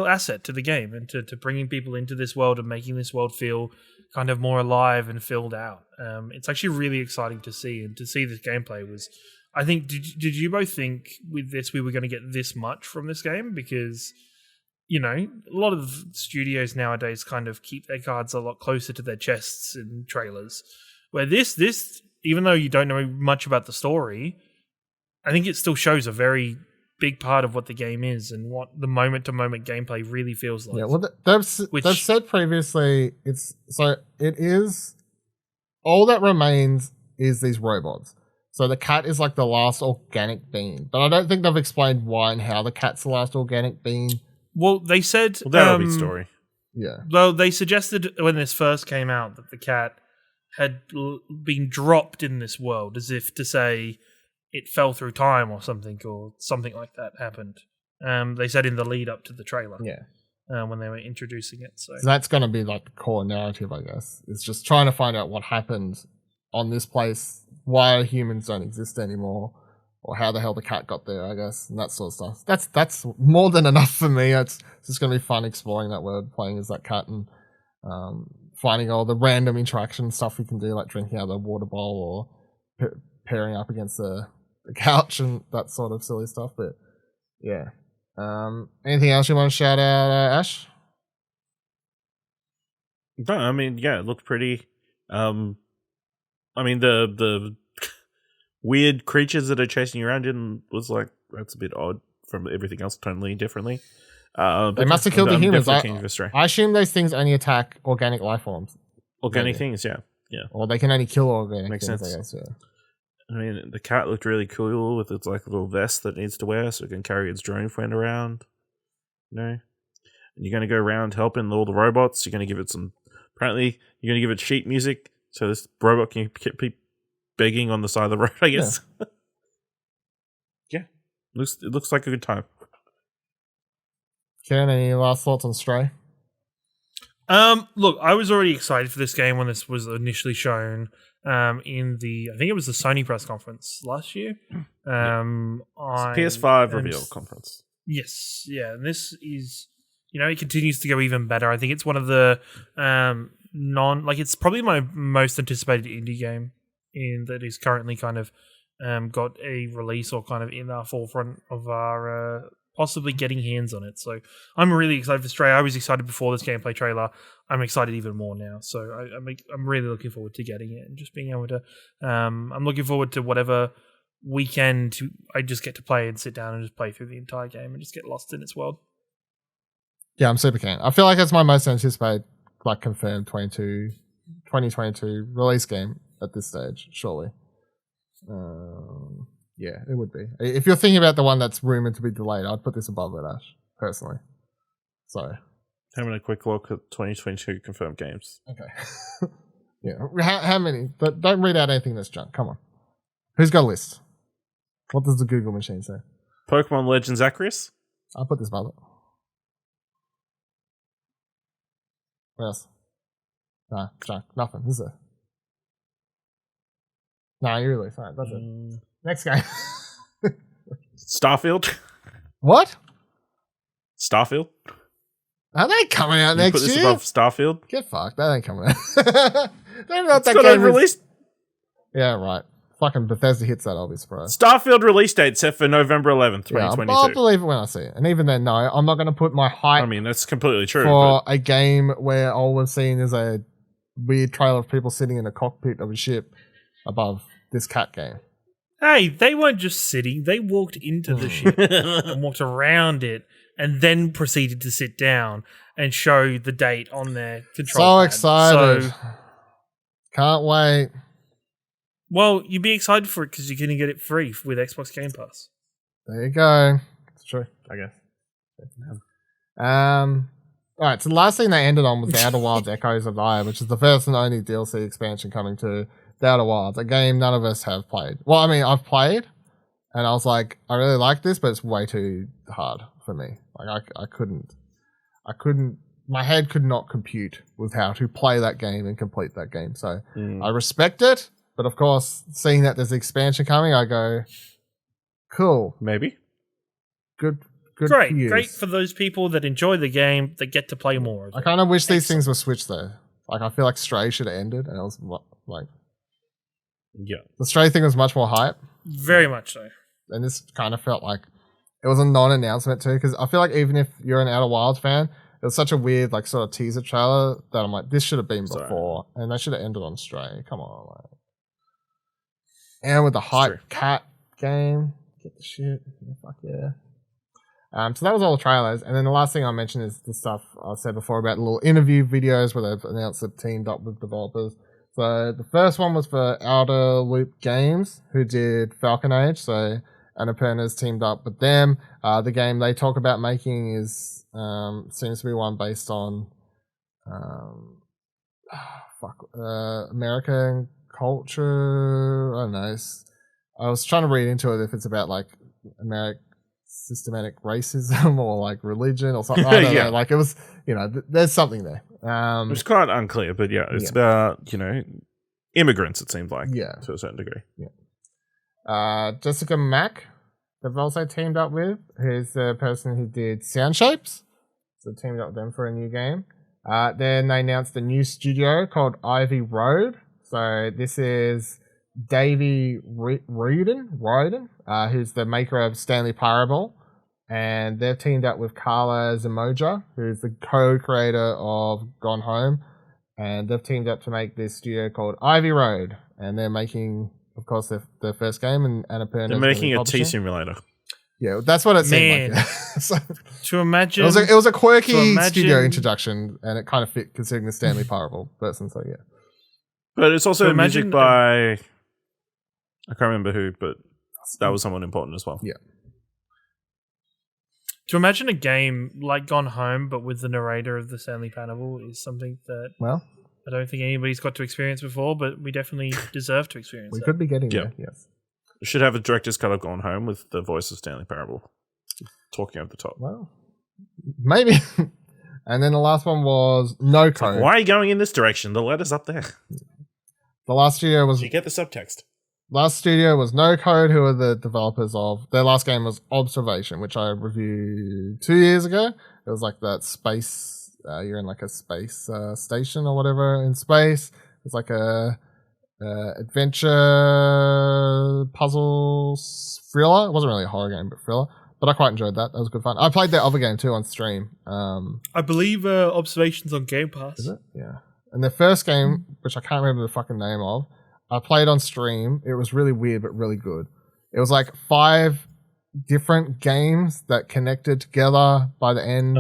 asset to the game and to bringing people into this world and making this world feel kind of more alive and filled out. It's actually really exciting to see, and to see this gameplay was. I think did you both think with this we were going to get this much from this game? Because you know, a lot of studios nowadays kind of keep their cards a lot closer to their chests in trailers. Where this, even though you don't know much about the story, I think it still shows a very big part of what the game is and what the moment-to-moment gameplay really feels like. Yeah, well, they've said previously, it is all that remains is these robots. So the cat is like the last organic being, but I don't think they've explained why and how the cat's the last organic being. Well, they said that'll be story. Yeah. Well, they suggested when this first came out that the cat had been dropped in this world, as if to say it fell through time or something like that happened. They said in the lead up to the trailer, when they were introducing it. So that's going to be like the core narrative, I guess. It's just trying to find out what happened on this place, why humans don't exist anymore, or how the hell the cat got there, I guess, and that sort of stuff. That's more than enough for me. It's just going to be fun exploring that world, playing as that cat, and finding all the random interaction stuff you can do, like drinking out of the water bowl or pairing up against the couch and that sort of silly stuff. But yeah. Anything else you want to shout out, Ash? No, I mean, yeah, it looked pretty. I mean, the weird creatures that are chasing you around was like, that's a bit odd from everything else, totally differently. They must have killed the humans. I I assume those things only attack organic life forms. Organic things, yeah. Or they can only kill organic Makes things, sense. I guess, yeah. I mean, the cat looked really cool with its like little vest that it needs to wear so it can carry its drone friend around. You know? And you're going to go around helping all the robots. You're going to give it apparently, you're going to give it sheet music so this robot can keep begging on the side of the road, I guess. Yeah. It looks like a good time. Ciaran, any last thoughts on Stray? Look, I was already excited for this game when this was initially shown in I think it was the Sony press conference last year. PS5 reveal conference. Yes, yeah, and this is, it continues to go even better. I think it's one of the it's probably my most anticipated indie game that is currently kind of got a release or kind of in our forefront of our possibly getting hands on it. So I'm really excited for Stray. I was excited before this gameplay trailer. I'm excited even more now. So I'm really looking forward to getting it and just being able to. I'm looking forward to whatever weekend I just get to play and sit down and just play through the entire game and just get lost in its world. Yeah, I'm super keen. I feel like it's my most anticipated, like confirmed 2022 release game at this stage, surely. Yeah, it would be. If you're thinking about the one that's rumored to be delayed, I'd put this above it, Ash, personally. So, having a quick look at 2022 confirmed games. Okay. Yeah. How many? But don't read out anything that's junk. Come on. Who's got a list? What does the Google machine say? Pokemon Legends Arceus. I'll put this above it. What else? Nah, junk. Nothing, is there? Nah, you really. Sorry, that's it. Next game. Starfield. What? Starfield. Are they coming out next year? Put this year? above Starfield. Get fucked. That ain't coming out. Don't know it's that game released. Yeah, right. Fucking Bethesda hits that, I'll be surprised. Starfield release date set for November 11th, 2022. I'll believe it when I see it. And even then, no, I'm not going to put my hype. I mean, that's completely true. For a game where all we've seen is a weird trailer of people sitting in a cockpit of a ship above this cat game. Hey, they weren't just sitting. They walked into the ship and walked around it and then proceeded to sit down and show the date on their control pad. Excited. So, can't wait. Well, you'd be excited for it because you're going to get it free with Xbox Game Pass. There you go. It's true, I guess. Alright, so the last thing they ended on was the Outer Wilds Echoes of Eye, which is the first and only DLC expansion coming to the Outer Wilds, a game none of us have played. Well, I mean, I've played, and I was like, I really like this, but it's way too hard for me. Like, I couldn't, my head could not compute with how to play that game and complete that game. So I respect it, but of course, seeing that there's expansion coming, I go, cool. Maybe. Good. Great for those people that enjoy the game that get to play more of it. I kind of wish these things were switched though. Like, I feel like Stray should have ended, and I was like, yeah, the Stray thing was much more hype. Very much so. And this kind of felt like it was a non-announcement too, because I feel like even if you're an Outer Wilds fan, it was such a weird like sort of teaser trailer that I'm like, this should have been before, and they should have ended on Stray. Come on, like. And with the hype cat game, get the shit. Yeah, fuck yeah. So that was all the trailers, and then the last thing I mentioned is the stuff I said before about little interview videos where they've announced they've teamed up with developers. So the first one was for Outer Loop Games, who did Falcon Age. So Annapurna's teamed up with them. The game they talk about making is seems to be one based on American culture. I don't know. I was trying to read into it if it's about like systematic racism or like religion or something. I don't know. Like it was, there's something there. It was quite unclear, but it's about immigrants. It seemed like to a certain degree. Jessica Mack, they've also teamed up with, who's the person who did Sound Shapes. So teamed up with them for a new game. Then they announced a new studio called Ivy Road. So this is Davey Roden, who's the maker of Stanley Parable. And they've teamed up with Carla Zamoja, who's the co-creator of Gone Home. And they've teamed up to make this studio called Ivy Road. And they're making, of course, their first game. And Annapurna. They're making a tea simulator. Yeah, that's what it seemed like. So, to imagine... It was a quirky studio introduction, and it kind of fit considering the Stanley Parable person, so yeah. But it's also music by... I can't remember who, but that was someone important as well. Yeah. To imagine a game like Gone Home, but with the narrator of the Stanley Parable is something that I don't think anybody's got to experience before, but we definitely deserve to experience We could be getting there, yes. We should have a director's cut of Gone Home with the voice of Stanley Parable talking over the top. Well, maybe. And then the last one was No Code. Why are you going in this direction? The letter's up there. The last studio was... You get the subtext. Last studio was No Code, who are the developers of... Their last game was Observation, which I reviewed 2 years ago. It was like that space... you're in like a space station or whatever in space. It's like a... adventure puzzle thriller. It wasn't really a horror game, but thriller. But I quite enjoyed that. That was good fun. I played their other game too on stream. I believe Observations on Game Pass. Is it? Yeah. And their first game, which I can't remember the fucking name of, I played on stream. It was really weird, but really good. It was like 5 different games that connected together by the end.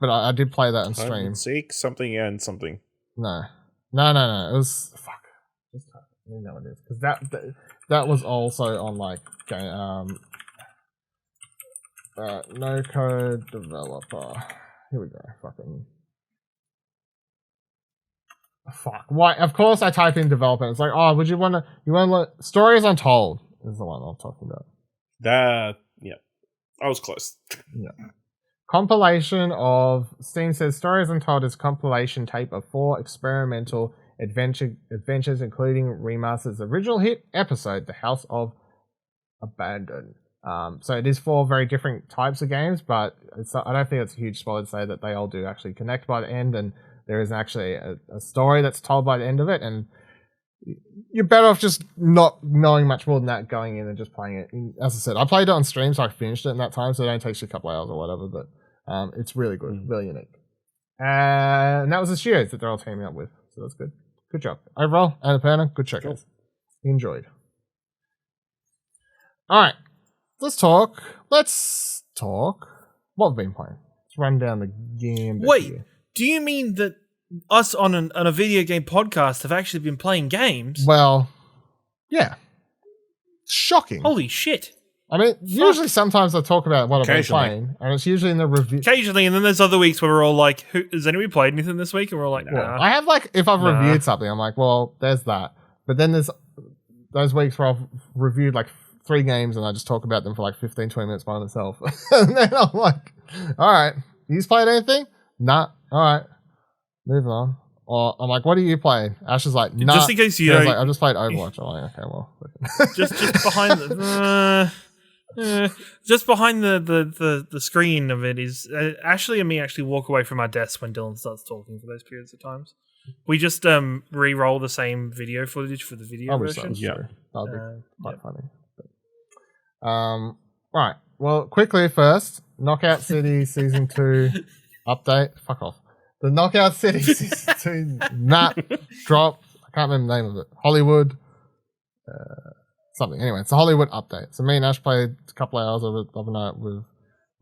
But I did play that on stream. Seek something and something. No. It was fuck. I don't know what it is because that was also on like No Code developer. Here we go. Fucking fuck. Why? Of course, I type in developer. It's like, oh, would you want to? Stories Untold is the one I'm talking about. I was close. Yeah. Compilation of Steam says Stories Untold is compilation tape of 4 experimental adventures, including remasters original hit episode, The House of Abandon. So it is 4 very different types of games, but I don't think it's a huge spoiler to say that they all do actually connect by the end, and there is actually a story that's told by the end of it, and you're better off just not knowing much more than that going in and just playing it. And as I said, I played it on stream, so I finished it in that time, so it only takes you a couple hours or whatever, but it's really good, really unique. And that was the studios that they're all teaming up with, so that's good. Good job. Overall, Annapurna, good showcase. Enjoyed. Alright, let's talk. What have we been playing? Let's run down the game. Wait, do you mean that us on a video game podcast have actually been playing games? Well, yeah. Shocking. Holy shit. I mean, usually sometimes I talk about what I've been playing, and it's usually in the review. Occasionally, and then there's other weeks where we're all like, has anybody played anything this week? And we're all like, nah. Well, I have like, if I've reviewed something, I'm like, well, there's that. But then there's those weeks where I've reviewed like 3 games and I just talk about them for like 15, 20 minutes by myself. And then I'm like, all right, you played anything? Nah. All right. Moving on. Or I'm like, what are you playing? Ash is like, nah. Just in case you know. Like, I just played Overwatch. I'm like, okay, well. just behind just behind the screen of it is Ashley and me actually walk away from our desks when Dylan starts talking for those periods of times. We just re-roll the same video footage for the video version. Yeah, that'll be quite funny. But, right. Well, quickly first, Knockout City Season 2 update. Fuck off. The Knockout City Season 2 map drop. I can't remember the name of it. Hollywood. Something. Anyway, it's a Hollywood update. So me and Ash played a couple of hours of it overnight with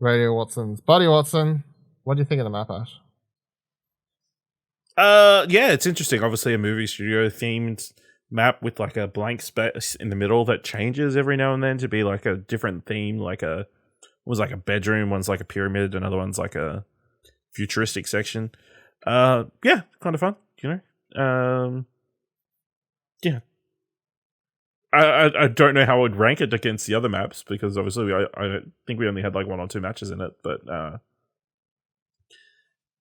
Radio Watson's Buddy Watson. What do you think of the map, Ash? Yeah, it's interesting. Obviously a movie studio themed map with like a blank space in the middle that changes every now and then to be like a different theme, like one's like a bedroom, one's like a pyramid, another one's like a futuristic section. Yeah, kind of fun, you know. Yeah. I don't know how I would rank it against the other maps because obviously I think we only had like 1 or 2 matches in it, but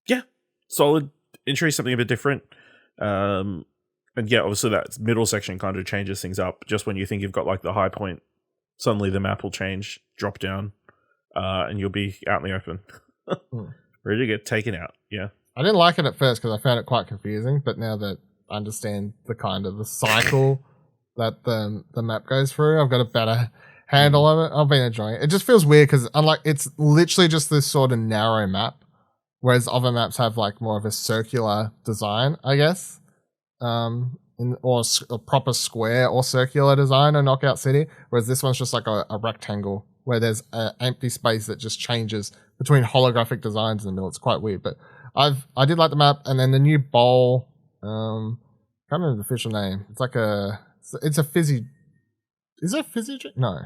yeah, solid entry, something a bit different. And yeah, obviously that middle section kind of changes things up. Just when you think you've got like the high point, suddenly the map will change, drop down, and you'll be out in the open, ready to get taken out. Yeah, I didn't like it at first because I found it quite confusing, but now that I understand the kind of the cycle that the map goes through, I've got a better handle of it. I've been enjoying it. It just feels weird because unlike it's literally just this sort of narrow map, whereas other maps have like more of a circular design, I guess, or a proper square or circular design in Knockout City, whereas this one's just like a rectangle where there's an empty space that just changes between holographic designs in the middle. It's quite weird, but I did like the map, and then the new bowl. Can't remember the official name. It's like it's a fizzy. Is it a fizzy drink? No.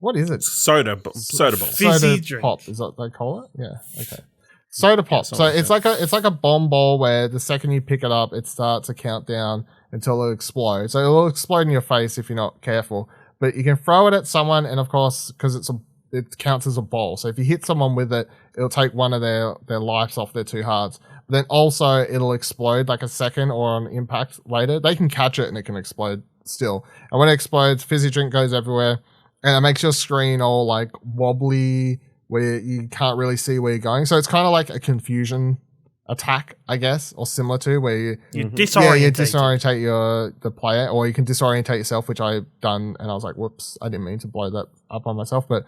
What is it? Soda bowl. Fizzy drink. Pop is that what they call it? Yeah. Okay. Soda pop. So it's like a bomb ball where the second you pick it up, it starts a countdown until it explodes. So it'll explode in your face if you're not careful. But you can throw it at someone, and of course, because it counts as a ball. So if you hit someone with it, it'll take one of their lives off their 2 hearts. But then also it'll explode like a second or on impact later. They can catch it and it can explode still. And when it explodes, fizzy drink goes everywhere, and it makes your screen all like wobbly where you can't really see where you're going. So it's kind of like a confusion attack, I guess, or similar to where you disorientate the player, or you can disorientate yourself, which I've done, and I was like, whoops, I didn't mean to blow that up on myself. But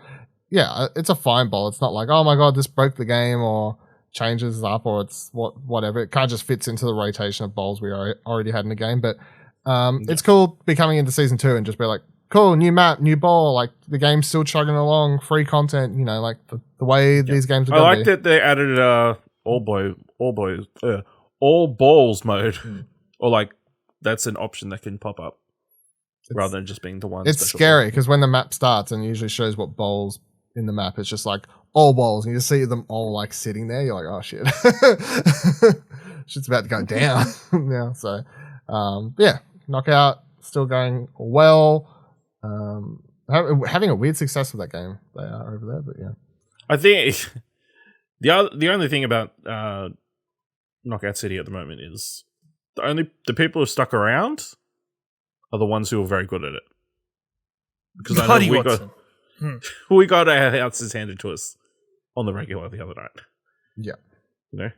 yeah, it's a fine ball. It's not like, oh my god, this broke the game or changes up, or it's whatever. It kind of just fits into the rotation of balls we already had in the game. But it's cool becoming into season 2 and just be like, cool, new map, new ball, like the game's still chugging along, free content, you know, like the way these games are. I like that they added all balls mode, or like that's an option that can pop up rather than just being the one. It's scary because when the map starts and it usually shows what balls in the map, it's just like all balls, and you see them all like sitting there. You're like, oh shit, shit's about to go down now. So yeah, Knockout still going well. Having a weird success with that game they are over there, but yeah, I think the only thing about Knockout City at the moment is the people who stuck around are the ones who are very good at it. Because I know we got our houses handed to us on the regular the other night. Yeah, you know.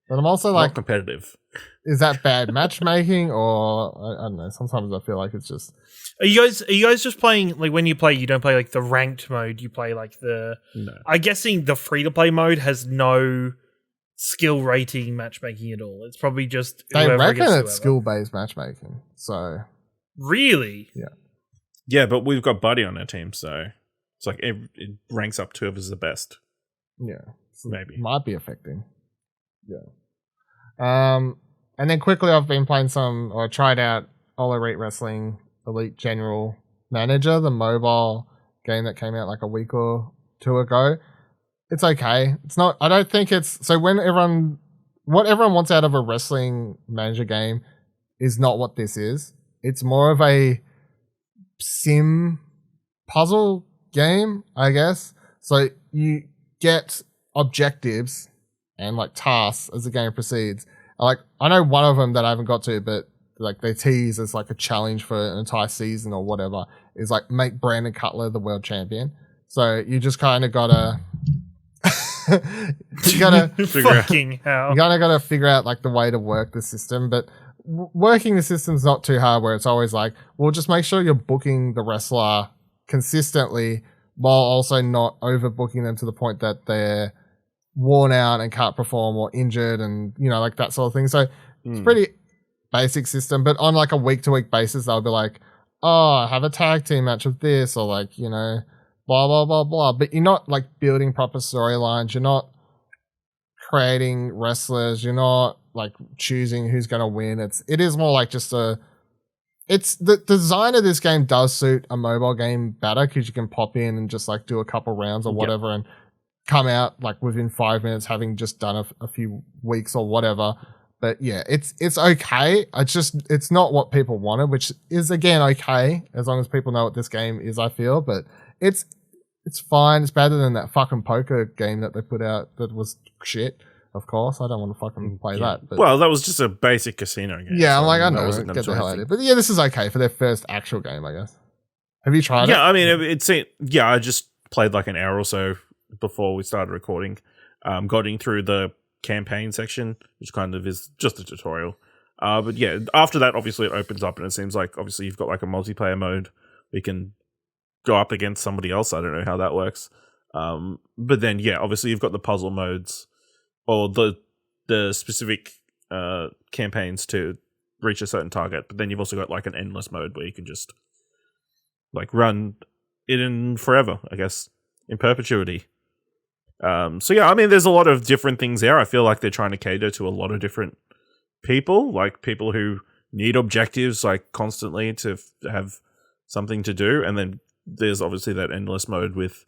But I'm also like, not competitive. Is that bad matchmaking, or I don't know? Sometimes I feel like it's just. Are you guys just playing, like, when you play, you don't play like the ranked mode, you play like the. No. I'm guessing the free to play mode has no skill rating matchmaking at all. It's probably just. They reckon it's skill based matchmaking. So. Really? Yeah. Yeah, but we've got Buddy on our team, so it's like it ranks up to whoever's the best. Yeah. So maybe. Might be affecting. Yeah. And then quickly I've been playing I tried out All Elite Wrestling Elite General Manager, the mobile game that came out like a week or 2 ago. It's okay. It's not, I don't think it's, so what everyone wants out of a wrestling manager game is not what this is. It's more of a sim puzzle game, I guess. So you get objectives and like tasks as the game proceeds. Like, I know one of them that I haven't got to, but like they tease as like a challenge for an entire season or whatever, is like make Brandon Cutler the world champion. So you just kind of gotta you kind of gotta figure out like the way to work the system. But working the system's not too hard, where it's always like, well, just make sure you're booking the wrestler consistently while also not overbooking them to the point that they're worn out and can't perform or injured, and you know, like that sort of thing. So it's pretty basic system, but on like a week to week basis, they'll be like, oh, have a tag team match of this, or like, you know, blah blah blah blah. But you're not like building proper storylines, you're not creating wrestlers, you're not like choosing who's going to win. It is more like just it's the design of this game does suit a mobile game better, because you can pop in and just like do a couple rounds or whatever and come out like within 5 minutes, having just done a few weeks or whatever. But yeah, it's okay. It's not what people wanted, which is again okay as long as people know what this game is. I feel, but it's fine. It's better than that fucking poker game that they put out that was shit. Of course, I don't want to fucking play that. But well, that was just a basic casino game. Yeah, so I'm like, I know, wasn't get the hell out of here. But yeah, this is okay for their first actual game, I guess. Have you tried it? Yeah, I mean, I just played like an hour or so before we started recording. Getting through the campaign section, which kind of is just a tutorial. But yeah, after that, obviously it opens up and it seems like obviously you've got like a multiplayer mode. We can go up against somebody else. I don't know how that works. But then, yeah, obviously you've got the puzzle modes or the specific campaigns to reach a certain target. But then you've also got like an endless mode where you can just like run it in forever, I guess, in perpetuity. So yeah, I mean, there's a lot of different things there. I feel like they're trying to cater to a lot of different people, like people who need objectives like constantly to have something to do. And then there's obviously that endless mode with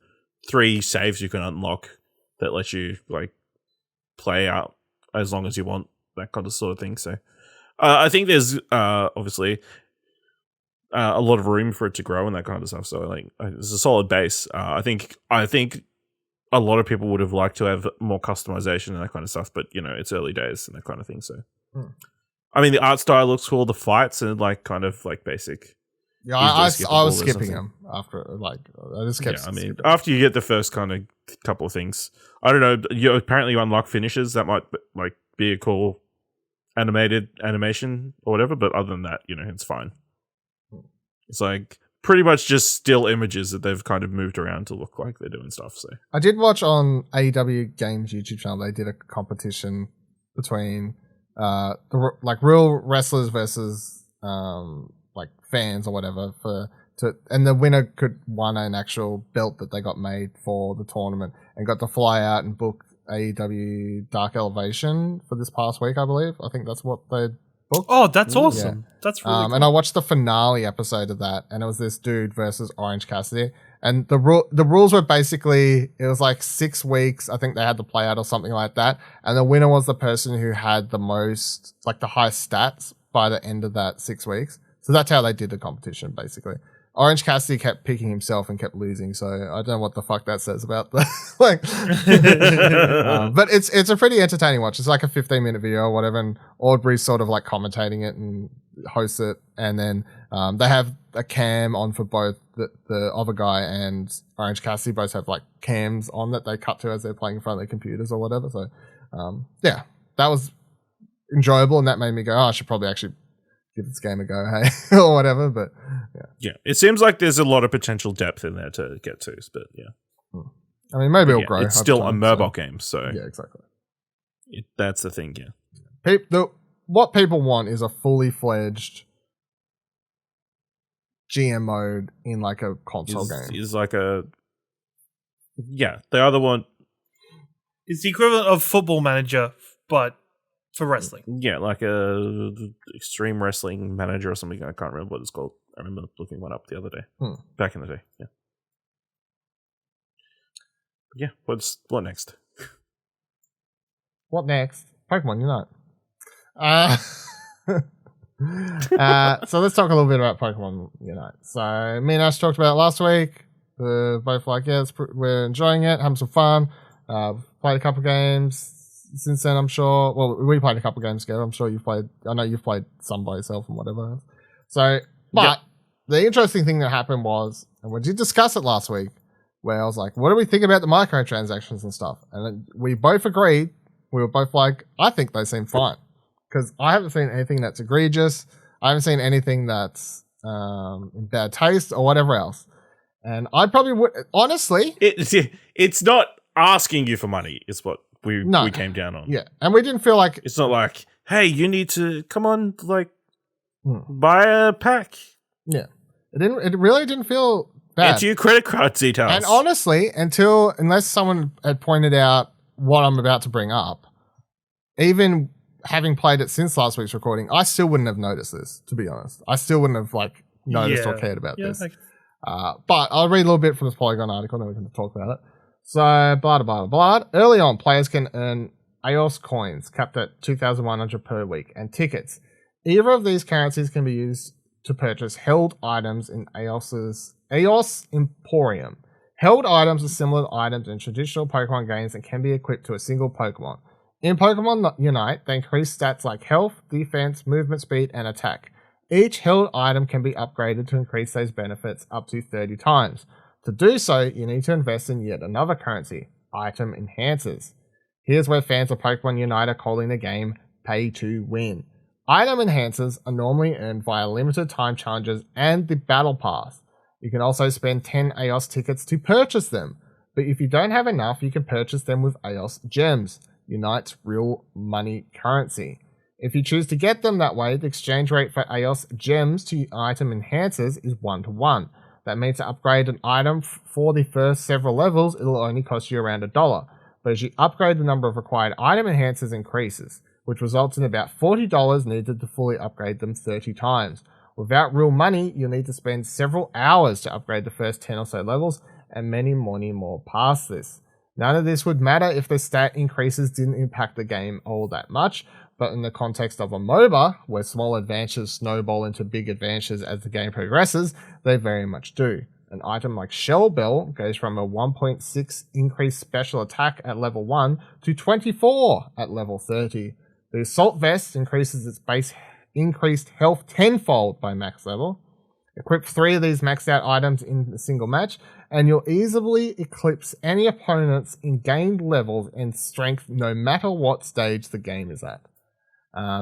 3 saves you can unlock that lets you like play out as long as you want, that kind of sort of thing. So I think there's obviously a lot of room for it to grow and that kind of stuff. So like it's a solid base. I think a lot of people would have liked to have more customization and that kind of stuff, but you know, it's early days and that kind of thing. So I mean, the art style looks cool, the fights and like kind of like basic. Yeah, I was skipping them after, like, I just kept. Yeah, I mean, after you get the first kind of couple of things, I don't know. You apparently unlock finishes that might like be a cool animation or whatever, but other than that, you know, it's fine. It's like pretty much just still images that they've kind of moved around to look like they're doing stuff. So I did watch on AEW Games YouTube channel. They did a competition between the like real wrestlers versus like fans or whatever and the winner could won an actual belt that they got made for the tournament and got to fly out and book AEW Dark Elevation for this past week, I believe. I think that's what they booked. Oh, that's awesome. Yeah. That's really cool. And I watched the finale episode of that, and it was this dude versus Orange Cassidy. And the rules were basically, it was like 6 weeks, I think they had to play out or something like that. And the winner was the person who had the most, like the highest stats by the end of that 6 weeks. So that's how they did the competition, basically. Orange Cassidy kept picking himself and kept losing, so I don't know what the fuck that says about the like. But it's a pretty entertaining watch. It's like a 15-minute video or whatever, and Aubrey's sort of like commentating it and hosts it, and then they have a cam on for both the other guy and Orange Cassidy. Both have like cams on that they cut to as they're playing in front of their computers or whatever. So yeah, that was enjoyable, and that made me go, oh, I should probably actually give this game a go, hey, or whatever. But yeah, it seems like there's a lot of potential depth in there to get to. But yeah, I mean, maybe it'll grow. It's still a mobile game, so yeah, exactly. That's the thing. Yeah, what people want is a fully fledged GM mode in like a console game. Is like a the other one. It's the equivalent of Football Manager, but for wrestling. Yeah, like a Extreme Wrestling Manager or something. I can't remember what it's called. I remember looking one up the other day. Back in the day. Yeah. Yeah, what next? What next? Pokemon Unite. So let's talk a little bit about Pokemon Unite. So me and Ash talked about it last week. We're both like, yeah, we're enjoying it, having some fun. Played a couple games since then, I'm sure. Well, we played a couple games together. I'm sure you've played. I know you've played some by yourself and whatever. So, but the interesting thing that happened was, and we did discuss it last week, where I was like, what do we think about the microtransactions and stuff? And then we both agreed. We were both like, I think they seem fine. Because I haven't seen anything that's egregious. I haven't seen anything that's in bad taste or whatever else. And I probably would, honestly. It's not asking you for money, is what we came down on. Yeah. And we didn't feel like. It's not like, hey, you need to come on, like, buy a pack. Yeah. It really didn't feel bad. Enter your credit card details. And honestly, unless someone had pointed out what I'm about to bring up, even having played it since last week's recording, I still wouldn't have noticed this, to be honest. I still wouldn't have like noticed or cared about this. But I'll read a little bit from this Polygon article, then we can talk about it. So, blah, blah, blah, blah. Early on, players can earn EOS coins, capped at 2,100 per week, and tickets. Either of these currencies can be used to purchase held items in EOS Emporium. Held items are similar to items in traditional Pokemon games and can be equipped to a single Pokemon. In Pokemon Unite, they increase stats like health, defense, movement speed, and attack. Each held item can be upgraded to increase those benefits up to 30 times. To do so, you need to invest in yet another currency, Item Enhancers. Here's where fans of Pokemon Unite are calling the game pay to win. Item Enhancers are normally earned via limited time challenges and the Battle Pass. You can also spend 10 EOS tickets to purchase them, but if you don't have enough, you can purchase them with EOS Gems, Unite's real money currency. If you choose to get them that way, the exchange rate for EOS Gems to Item Enhancers is 1-to-1. That means to upgrade an item for the first several levels, it'll only cost you around $1. But as you upgrade, the number of required Item Enhancers increases, which results in about $40 needed to fully upgrade them 30 times. Without real money, you'll need to spend several hours to upgrade the first 10 or so levels, and many more past this. None of this would matter if the stat increases didn't impact the game all that much, but in the context of a MOBA, where small advances snowball into big advances as the game progresses, they very much do. An item like Shell Bell goes from a 1.6 increased special attack at level 1 to 24 at level 30. The Assault Vest increases its base increased health tenfold by max level. Equip 3 of these maxed out items in a single match, and you'll easily eclipse any opponents in gained levels and strength no matter what stage the game is at.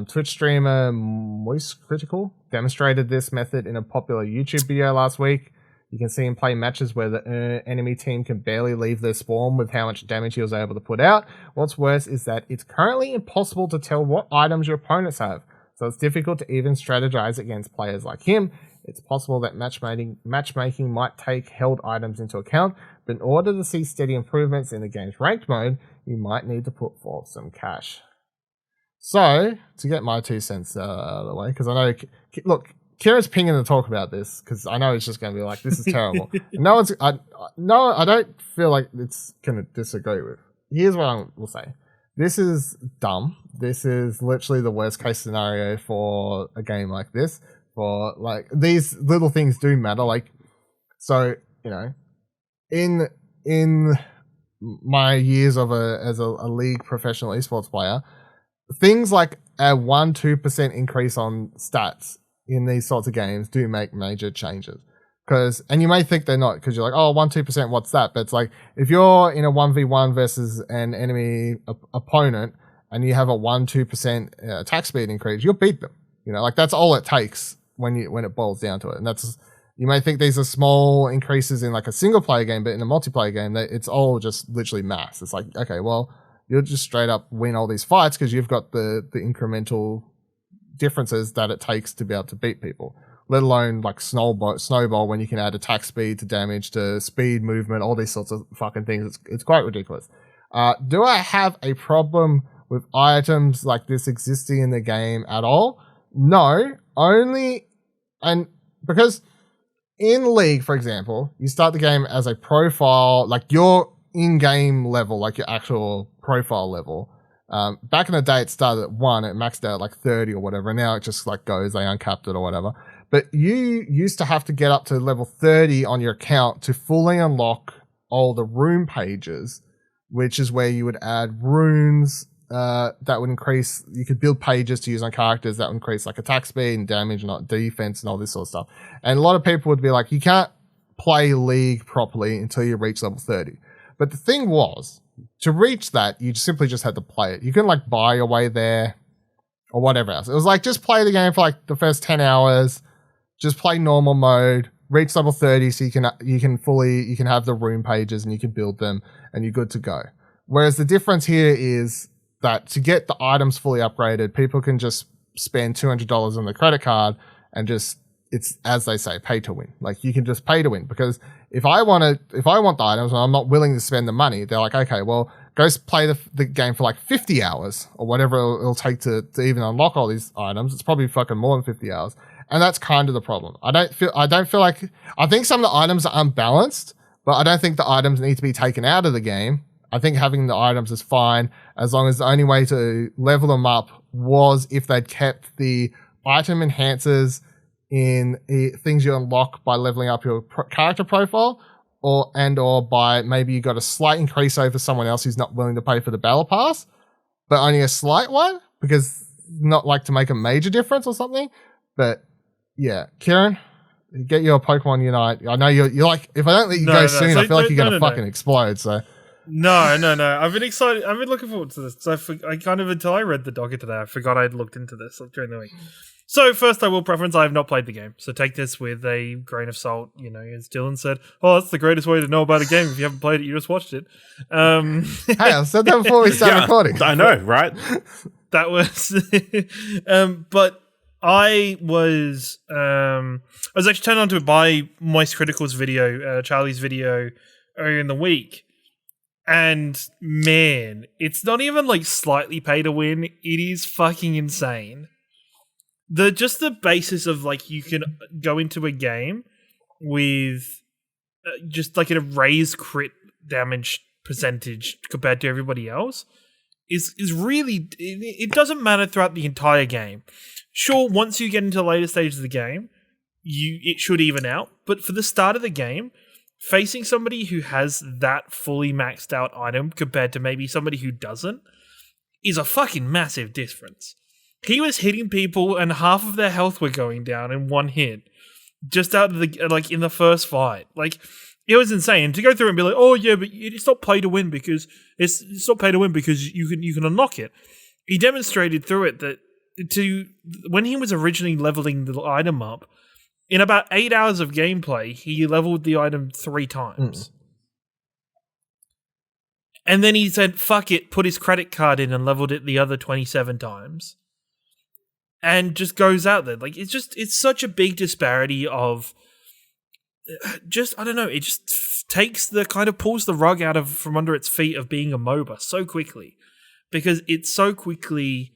Twitch streamer Moist Critical demonstrated this method in a popular YouTube video last week. You can see him play matches where the enemy team can barely leave their spawn with how much damage he was able to put out. What's worse is that it's currently impossible to tell what items your opponents have, so it's difficult to even strategize against players like him. It's possible that matchmaking might take held items into account, but in order to see steady improvements in the game's ranked mode, you might need to put forth some cash. So, to get my 2 cents out of the way, because I know, look, Ciaran's pinging to talk about this, because I know he's just going to be like, this is terrible. I don't feel like it's going to disagree with. Here's what I will say. This is dumb. This is literally the worst case scenario for a game like this. For like, these little things do matter. Like, so, you know, in my years of as a league professional esports player, things like a 1-2% increase on stats in these sorts of games do make major changes. And you may think they're not, because you're like, oh, 1-2%, what's that? But it's like, if you're in a 1v1 versus an enemy opponent and you have a 1-2% attack speed increase, you'll beat them. You know, like that's all it takes when it boils down to it. And that's, you may think these are small increases in like a single player game, but in a multiplayer game, it's all just literally maths. It's like, okay, well, you'll just straight up win all these fights because you've got the incremental differences that it takes to be able to beat people. Let alone like snowball when you can add attack speed to damage to speed, movement, all these sorts of fucking things. It's quite ridiculous. Do I have a problem with items like this existing in the game at all? No, because in League, for example, you start the game as a profile, like your in-game level, like your actual profile level. Back in the day, it started at 1, it maxed out at like 30 or whatever, and now it just like goes, they uncapped it or whatever. But you used to have to get up to level 30 on your account to fully unlock all the room pages, which is where you would add runes that would increase, you could build pages to use on characters that would increase like attack speed and damage and defense and all this sort of stuff. And a lot of people would be like, you can't play League properly until you reach level 30. But the thing was, to reach that, you simply just had to play it. You couldn't like buy your way there or whatever else. It was like, just play the game for like the first 10 hours, just play normal mode, reach level 30 so you can have the room pages and you can build them and you're good to go. Whereas the difference here is that to get the items fully upgraded, people can just spend $200 on the credit card and just, it's, as they say, pay to win. Like, you can just pay to win, because if I want the items and I'm not willing to spend the money, they're like, okay, well, go play the game for like 50 hours or whatever it'll take to even unlock all these items. It's probably fucking more than 50 hours. And that's kind of the problem. I don't feel like, I think some of the items are unbalanced, but I don't think the items need to be taken out of the game. I think having the items is fine as long as the only way to level them up was if they'd kept the item enhancers in things you unlock by leveling up your character profile, or by maybe you got a slight increase over someone else who's not willing to pay for the battle pass, but only a slight one, because not like to make a major difference or something. But yeah, Ciaran, get your Pokemon Unite. I know you're like, if I don't let you go soon, I feel like you're going to fucking explode. So No. I've been excited. I've been looking forward to this. So I kind of, until I read the docket today, I forgot I'd looked into this during the week. So first, I will preference I have not played the game. So take this with a grain of salt. You know, as Dylan said, "Oh, that's the greatest way to know about a game. If you haven't played it, you just watched it." Hey, I said that before we started recording. I know, right? That was, but I was actually turned on to it by Moist Critical's video, Charlie's video earlier in the week. And man, it's not even like slightly pay to win. It is fucking insane. The basis of like you can go into a game with just like a raised crit damage percentage compared to everybody else is really, it doesn't matter throughout the entire game. Sure, once you get into the later stages of the game, it should even out. But for the start of the game, facing somebody who has that fully maxed out item compared to maybe somebody who doesn't is a fucking massive difference. He was hitting people and half of their health were going down in one hit. Just out of the, like, in the first fight. Like, it was insane. To go through and be like, oh yeah, but it's not pay to win because it's not pay to win because you can unlock it. He demonstrated through it that when he was originally leveling the item up, in about 8 hours of gameplay, he leveled the item 3 times. And then he said, fuck it, put his credit card in and leveled it the other 27 times. And just goes out there. Like, it's such a big disparity of just, I don't know, it just pulls the rug out from under its feet of being a MOBA so quickly. Because it's so quickly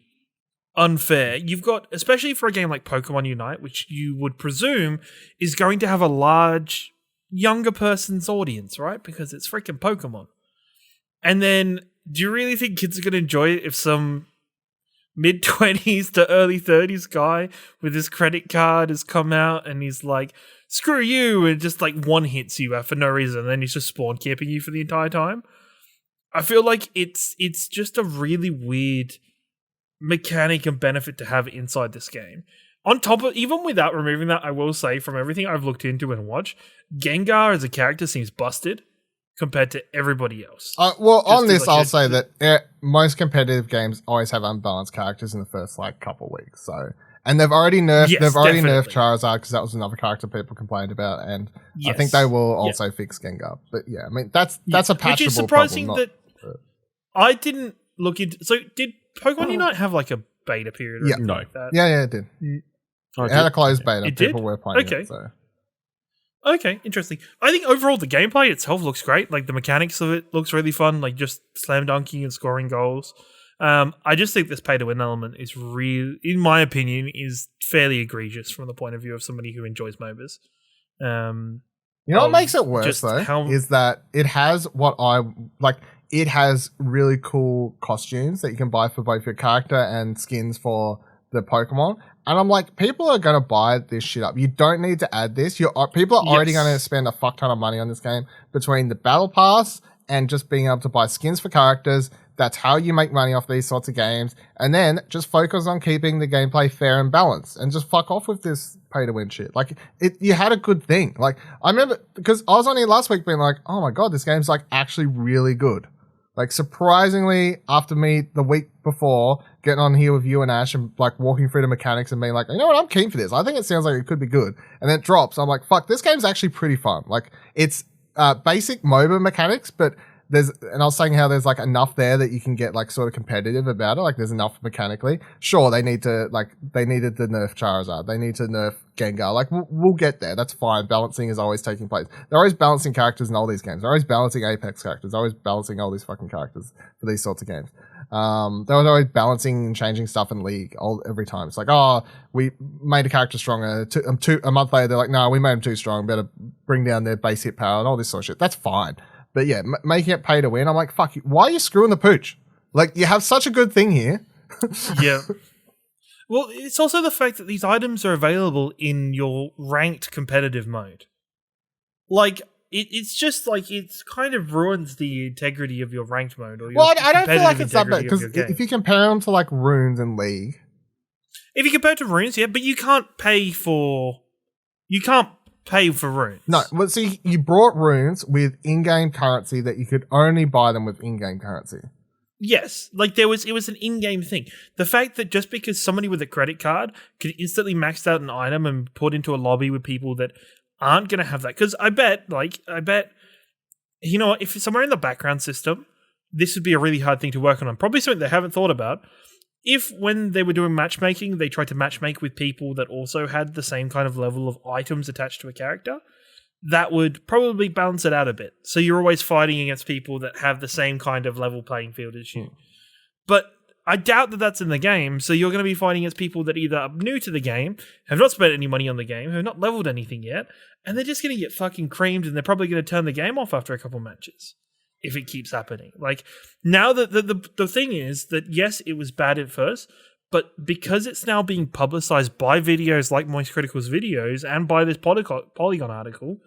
unfair. You've got, especially for a game like Pokemon Unite, which you would presume is going to have a large younger person's audience, right? Because it's freaking Pokemon. And then, do you really think kids are going to enjoy it if some mid-20s to early 30s guy with his credit card has come out and he's like, screw you, and just like one hits you for no reason, and then he's just spawn camping you for the entire time? I feel like it's just a really weird mechanic and benefit to have inside this game. On top of, even without removing that, I will say from everything I've looked into and watched, Gengar as a character seems busted compared to everybody else. On this, I'll say that most competitive games always have unbalanced characters in the first like couple weeks. So, and they've already nerfed nerfed Charizard because that was another character people complained about, and I think they will also fix Gengar. But yeah, I mean that's a patchable which is surprising problem, I didn't look into. So did Pokemon Unite have like a beta period? Or anything like that? Yeah, it did. It had a closed beta. People were playing it. So. Okay, interesting. I think overall the gameplay itself looks great. Like the mechanics of it looks really fun. Like just slam dunking and scoring goals. I just think this pay to win element is in my opinion, is fairly egregious from the point of view of somebody who enjoys MOBAs. You know what makes it worse though is that it has it has really cool costumes that you can buy for both your character and skins for the Pokemon. And I'm like, people are going to buy this shit up. You don't need to add this. People are already going to spend a fuck ton of money on this game between the battle pass and just being able to buy skins for characters. That's how you make money off these sorts of games. And then just focus on keeping the gameplay fair and balanced and just fuck off with this pay to win shit. Like you had a good thing. Like I remember because I was on here last week being like, oh my God, this game's like actually really good. Like surprisingly, after me the week before getting on here with you and Ash and like walking through the mechanics and being like, you know what, I'm keen for this. I think it sounds like it could be good. And then it drops. I'm like, fuck, this game's actually pretty fun. Like it's basic MOBA mechanics, but and I was saying how there's like enough there that you can get like sort of competitive about it. Like there's enough mechanically. Sure, they needed to nerf Charizard. They need to nerf Gengar. Like we'll get there. That's fine. Balancing is always taking place. They're always balancing characters in all these games. They're always balancing Apex characters. They're always balancing all these fucking characters for these sorts of games. They were always balancing and changing stuff in League every time. It's like, oh, we made a character stronger. A month later, they're like, no, we made them too strong. Better bring down their base hit power and all this sort of shit. That's fine. But yeah, making it pay to win, I'm like, fuck you. Why are you screwing the pooch? Like, you have such a good thing here. Yeah. Well, it's also the fact that these items are available in your ranked competitive mode. Like, it's just like it's kind of ruins the integrity of your ranked mode. Or your I don't feel like it's that bad because if if you compare them to like runes and League, if you compare it to runes, yeah, but you can't pay for runes. No, well, see, you brought runes with in-game currency that you could only buy them with in-game currency. Yes, like it was an in-game thing. The fact that just because somebody with a credit card could instantly max out an item and put into a lobby with people that aren't going to have that, because I bet, you know, if somewhere in the background system, this would be a really hard thing to work on. Probably something they haven't thought about. If when they were doing matchmaking, they tried to matchmake with people that also had the same kind of level of items attached to a character, that would probably balance it out a bit. So you're always fighting against people that have the same kind of level playing field as you. But I doubt that that's in the game, so you're going to be fighting against people that either are new to the game, have not spent any money on the game, have not leveled anything yet, and they're just going to get fucking creamed, and they're probably going to turn the game off after a couple matches. If it keeps happening. Like, now that the thing is that, yes, it was bad at first, but because it's now being publicized by videos like Moist Critical's videos and by this Polygon article,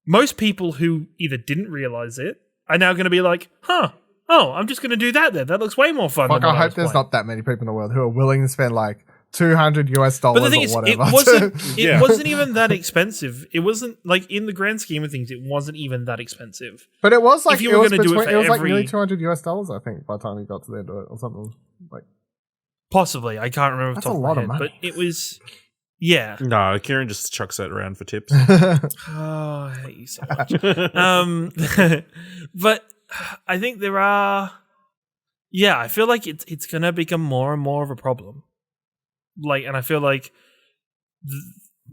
most people who either didn't realize it are now going to be like, I'm just going to do that then. That looks way more fun. Fuck, I hope there's not that many people in the world who are willing to spend like $200 or whatever. It wasn't even that expensive. It wasn't like in the grand scheme of things, it wasn't even that expensive. But it was like if you were going to do it for was like nearly $200, I think, by the time you got to the end of it, or something like. Possibly, I can't remember. That's a lot of money. But it was, yeah. No, Ciaran just chucks that around for tips. Oh, I hate you so much. But I think there are. Yeah, I feel like it's going to become more and more of a problem. Like, and I feel like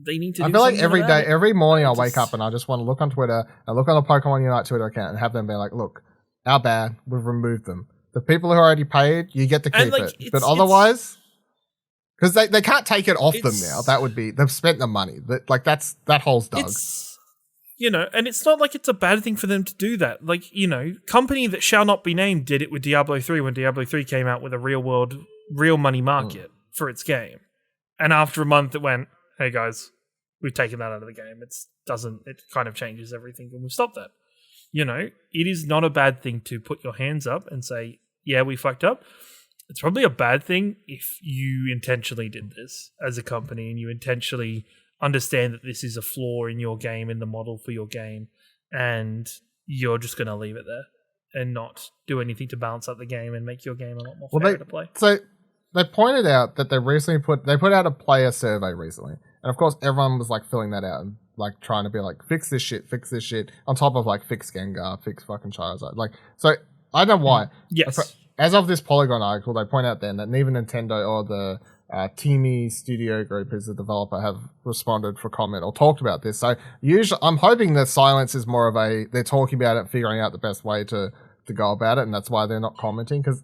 they need to. I feel like every morning I wake up and I just want to look on Twitter and look on the Pokemon Unite Twitter account and have them be like, "Look, our bad, we've removed them. The people who already paid, you get to keep it, but otherwise, because they can't take it off them now. That would be they've spent the money. That hole's dug. You know, and it's not like it's a bad thing for them to do that. Like, you know, company that shall not be named did it with Diablo 3 when Diablo 3 came out with a real money market for its game. And after a month it went, hey guys, we've taken that out of the game. It kind of changes everything and we've stopped that. You know, it is not a bad thing to put your hands up and say, yeah, we fucked up. It's probably a bad thing if you intentionally did this as a company and you intentionally understand that this is a flaw in your game, in the model for your game, and you're just going to leave it there and not do anything to balance out the game and make your game a lot more fair to play. So they pointed out that they put out a player survey recently, and of course everyone was like filling that out and like trying to be like fix this shit, on top of like fix Gengar, fix fucking Charizard. Like, so I don't know why. Yes. As of this Polygon article, they point out then that neither Nintendo or the Teamy Studio Group, who's the developer, have responded for comment or talked about this. So usually, I'm hoping that silence is more of they're talking about it, figuring out the best way to go about it, and that's why they're not commenting, because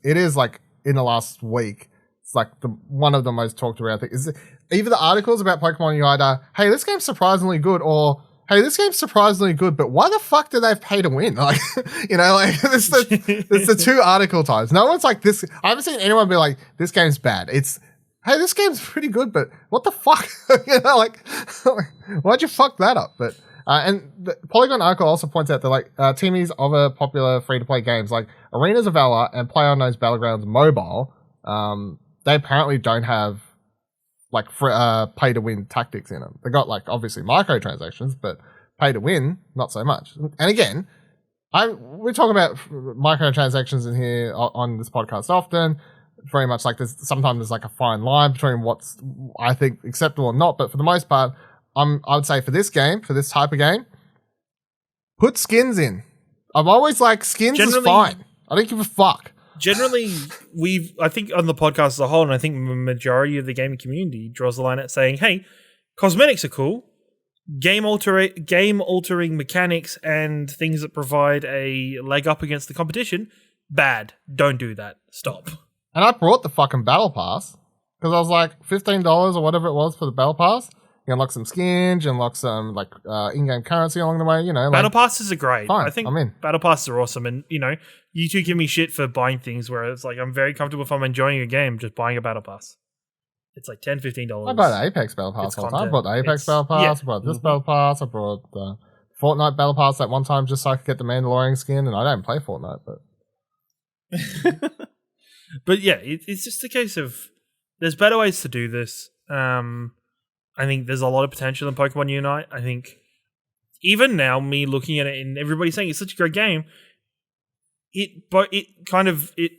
it is like in the last week, it's like one of the most talked about things. Either the articles about Pokemon Unite are, hey, this game's surprisingly good, or hey, this game's surprisingly good, but why the fuck do they pay to win? Like, you know, like it's the two article types. No one's like this. I haven't seen anyone be like, this game's bad. It's, hey, this game's pretty good, but what the fuck? You know, like, why'd you fuck that up? But and the Polygon article also points out that like teamies of other popular free-to-play games like Arenas of Valor and PlayerUnknown's Battlegrounds Mobile, they apparently don't have like pay to win tactics in them. They got like obviously microtransactions, but pay to win not so much. And again, we're talking about microtransactions in here on this podcast often. Very much like sometimes there's like a fine line between what's I think acceptable or not. But for the most part, I would say for this game, for this type of game, put skins in. I'm always like, skins is fine. I don't give a fuck. Generally, I think on the podcast as a whole, and I think the majority of the gaming community draws the line at saying, hey, cosmetics are cool. Game-altering mechanics and things that provide a leg up against the competition, bad. Don't do that. Stop. And I brought the fucking Battle Pass because I was like $15 or whatever it was for the Battle Pass. You unlock some skins, you unlock some like in-game currency along the way. You know, Battle Passes are great. Fine, I think I'm in. Battle Passes are awesome, and you know, you two give me shit for buying things where it's like I'm very comfortable if I'm enjoying a game just buying a Battle Pass. It's like $10, $15. I bought the Apex Battle Pass all the time. I bought the Apex Battle Pass. I bought this Battle Pass. I bought the Fortnite Battle Pass that one time just so I could get the Mandalorian skin, and I don't play Fortnite, but but yeah, it's just a case of there's better ways to do this. I think there's a lot of potential in Pokemon Unite. I think even now, me looking at it and everybody saying it's such a great game, it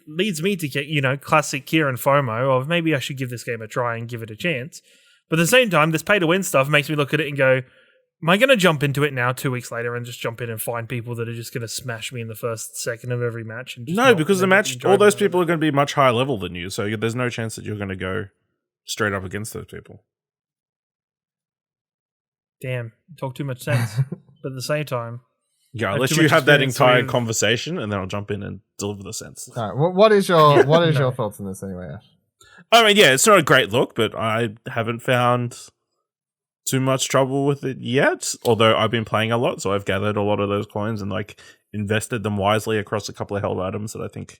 leads me to get, you know, classic Ciaran FOMO of maybe I should give this game a try and give it a chance. But at the same time, this pay to win stuff makes me look at it and go, am I going to jump into it now 2 weeks later and just jump in and find people that are just going to smash me in the first second of every match? And just no, because the match, all those people are going to be much higher level than you, so there's no chance that you're going to go straight up against those people. Damn, talk too much sense. But at the same time, yeah, I'll let you have that entire conversation, and then I'll jump in and deliver the sense. All right, what is your your thoughts on this anyway, Ash? I mean, yeah, it's not a great look, but I haven't found too much trouble with it yet. Although I've been playing a lot, so I've gathered a lot of those coins and like invested them wisely across a couple of held items that I think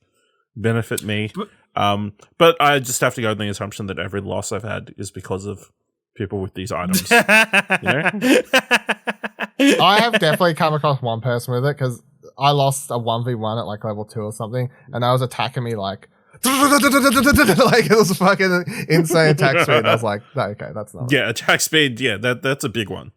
benefit me. But I just have to go on the assumption that every loss I've had is because of people with these items. You know? I have definitely come across one person with it because I lost a 1v1 at like level 2 or something, and I was attacking me like like it was a fucking insane attack speed. And I was like, okay, that's not right. Attack speed, that's a big one.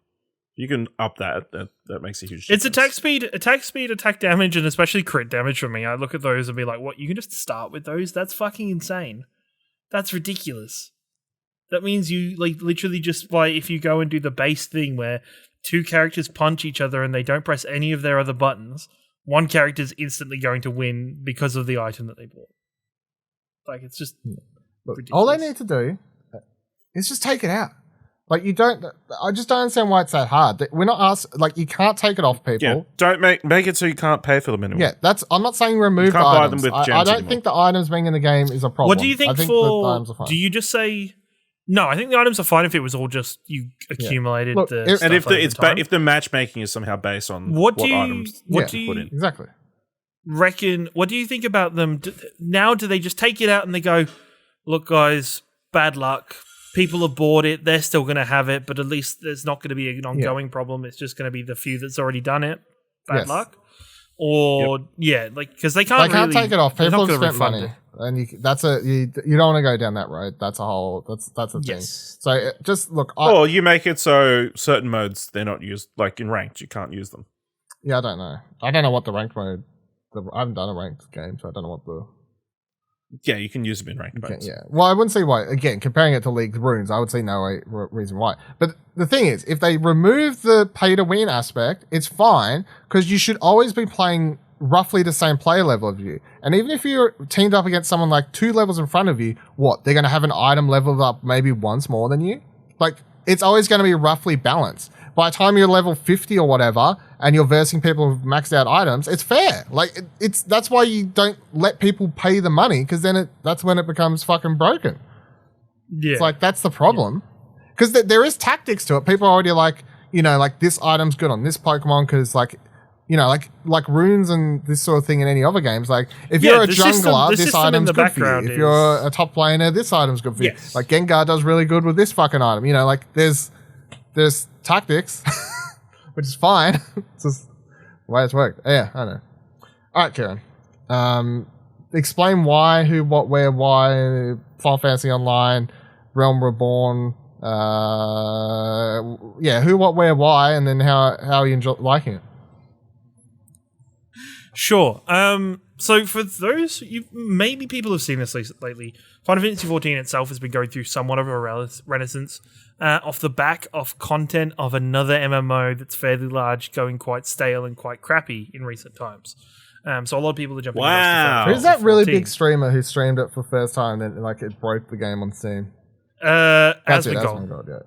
You can up that makes a huge difference. It's attack speed, attack damage, and especially crit damage for me. I look at those and be like, what, you can just start with those? That's fucking insane. That's ridiculous. That means you like literally just if you go and do the base thing where two characters punch each other and they don't press any of their other buttons, one character's instantly going to win because of the item that they bought. Like, it's just ridiculous. All they need to do is just take it out. Like, I just don't understand why it's that hard. We're not asked, like, you can't take it off people. Yeah, don't make it so you can't pay for them anymore. Yeah, I'm not saying remove the items. Buy them with I don't think the items being in the game is a problem. What do you think the items are fine. Do you just say... No, I think the items are fine if it was all just you accumulated the stuff. And if the matchmaking is somehow based on what items you put in. Exactly. What do you think about them now? Do they just take it out and they go, look guys, bad luck, people have bought it, they're still going to have it, but at least there's not going to be an ongoing problem, it's just going to be the few that's already done it, bad luck? Or because they can't take it off. People have spent money, and you don't want to go down that road. That's a thing. So just look. Or you make it so certain modes they're not used, like in ranked, you can't use them. Yeah, I don't know. I don't know what the ranked mode. I haven't done a ranked game, so I don't know what the. Yeah, you can use them in ranked modes. Yeah, well, I wouldn't see why. Again, comparing it to League Runes, I would see no reason why. But the thing is, if they remove the pay-to-win aspect, it's fine, because you should always be playing roughly the same player level of you. And even if you're teamed up against someone like 2 levels in front of you, they're going to have an item leveled up maybe once more than you? Like, it's always going to be roughly balanced. By the time you're level 50 or whatever, and you're versing people with maxed out items, it's fair. Like, that's why you don't let people pay the money, because then that's when it becomes fucking broken. Yeah. It's like, that's the problem. Because there is tactics to it. People are already like, like this item's good on this Pokemon, because like, like runes and this sort of thing in any other games. Like, if you're a jungler, this item's good for you. If you're a top laner, this item's good for you. Like, Gengar does really good with this fucking item. Like, there's tactics, which is fine. It's just the way it's worked. Yeah, I know. All right, Ciaran. Explain why, who, what, where, why, Final Fantasy Online, Realm Reborn. Who, what, where, why, and then how you enjoy liking it. Sure. So for those, maybe people have seen this lately. Final Fantasy XIV itself has been going through somewhat of a renaissance off the back of content of another MMO that's fairly large, going quite stale and quite crappy in recent times. So a lot of people are jumping. Wow. Who's that really big streamer who streamed it for the first time and like it broke the game on Steam? Asmongold. Yeah.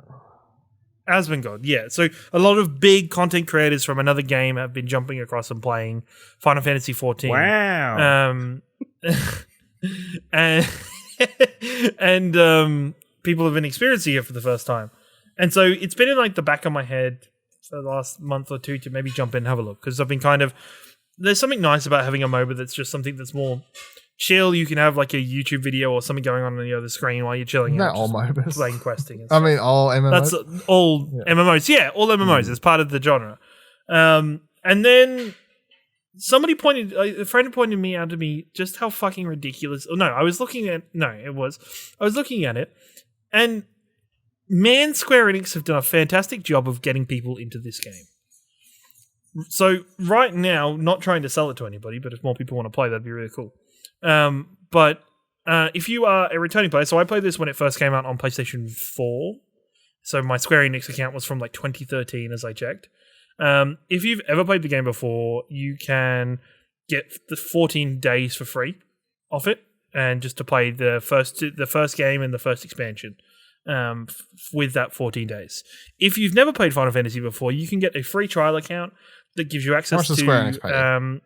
Asmongold, yeah. So a lot of big content creators from another game have been jumping across and playing Final Fantasy XIV. Wow. And people have been experiencing it for the first time. And so it's been in like the back of my head for the last month or two to maybe jump in and have a look, because I've been there's something nice about having a MOBA that's just something that's more chill. You can have like a YouTube video or something going on the other screen while you're chilling. Not all MOBAs. Playing questing. I mean, all MMOs. That's all MMOs. Yeah, all MMOs as part of the genre. And then a friend pointed me out to me just how fucking ridiculous. Oh, no, I was looking at it, and man, Square Enix have done a fantastic job of getting people into this game. So right now, not trying to sell it to anybody, but if more people want to play, that'd be really cool. But if you are a returning player, so I played this when it first came out on PlayStation 4. So my Square Enix account was from like 2013 as I checked. If you've ever played the game before, you can get the 14 days for free off it, and just to play the first game and the first expansion with that 14 days. If you've never played Final Fantasy before, you can get a free trial account that gives you access to Square Enix pay?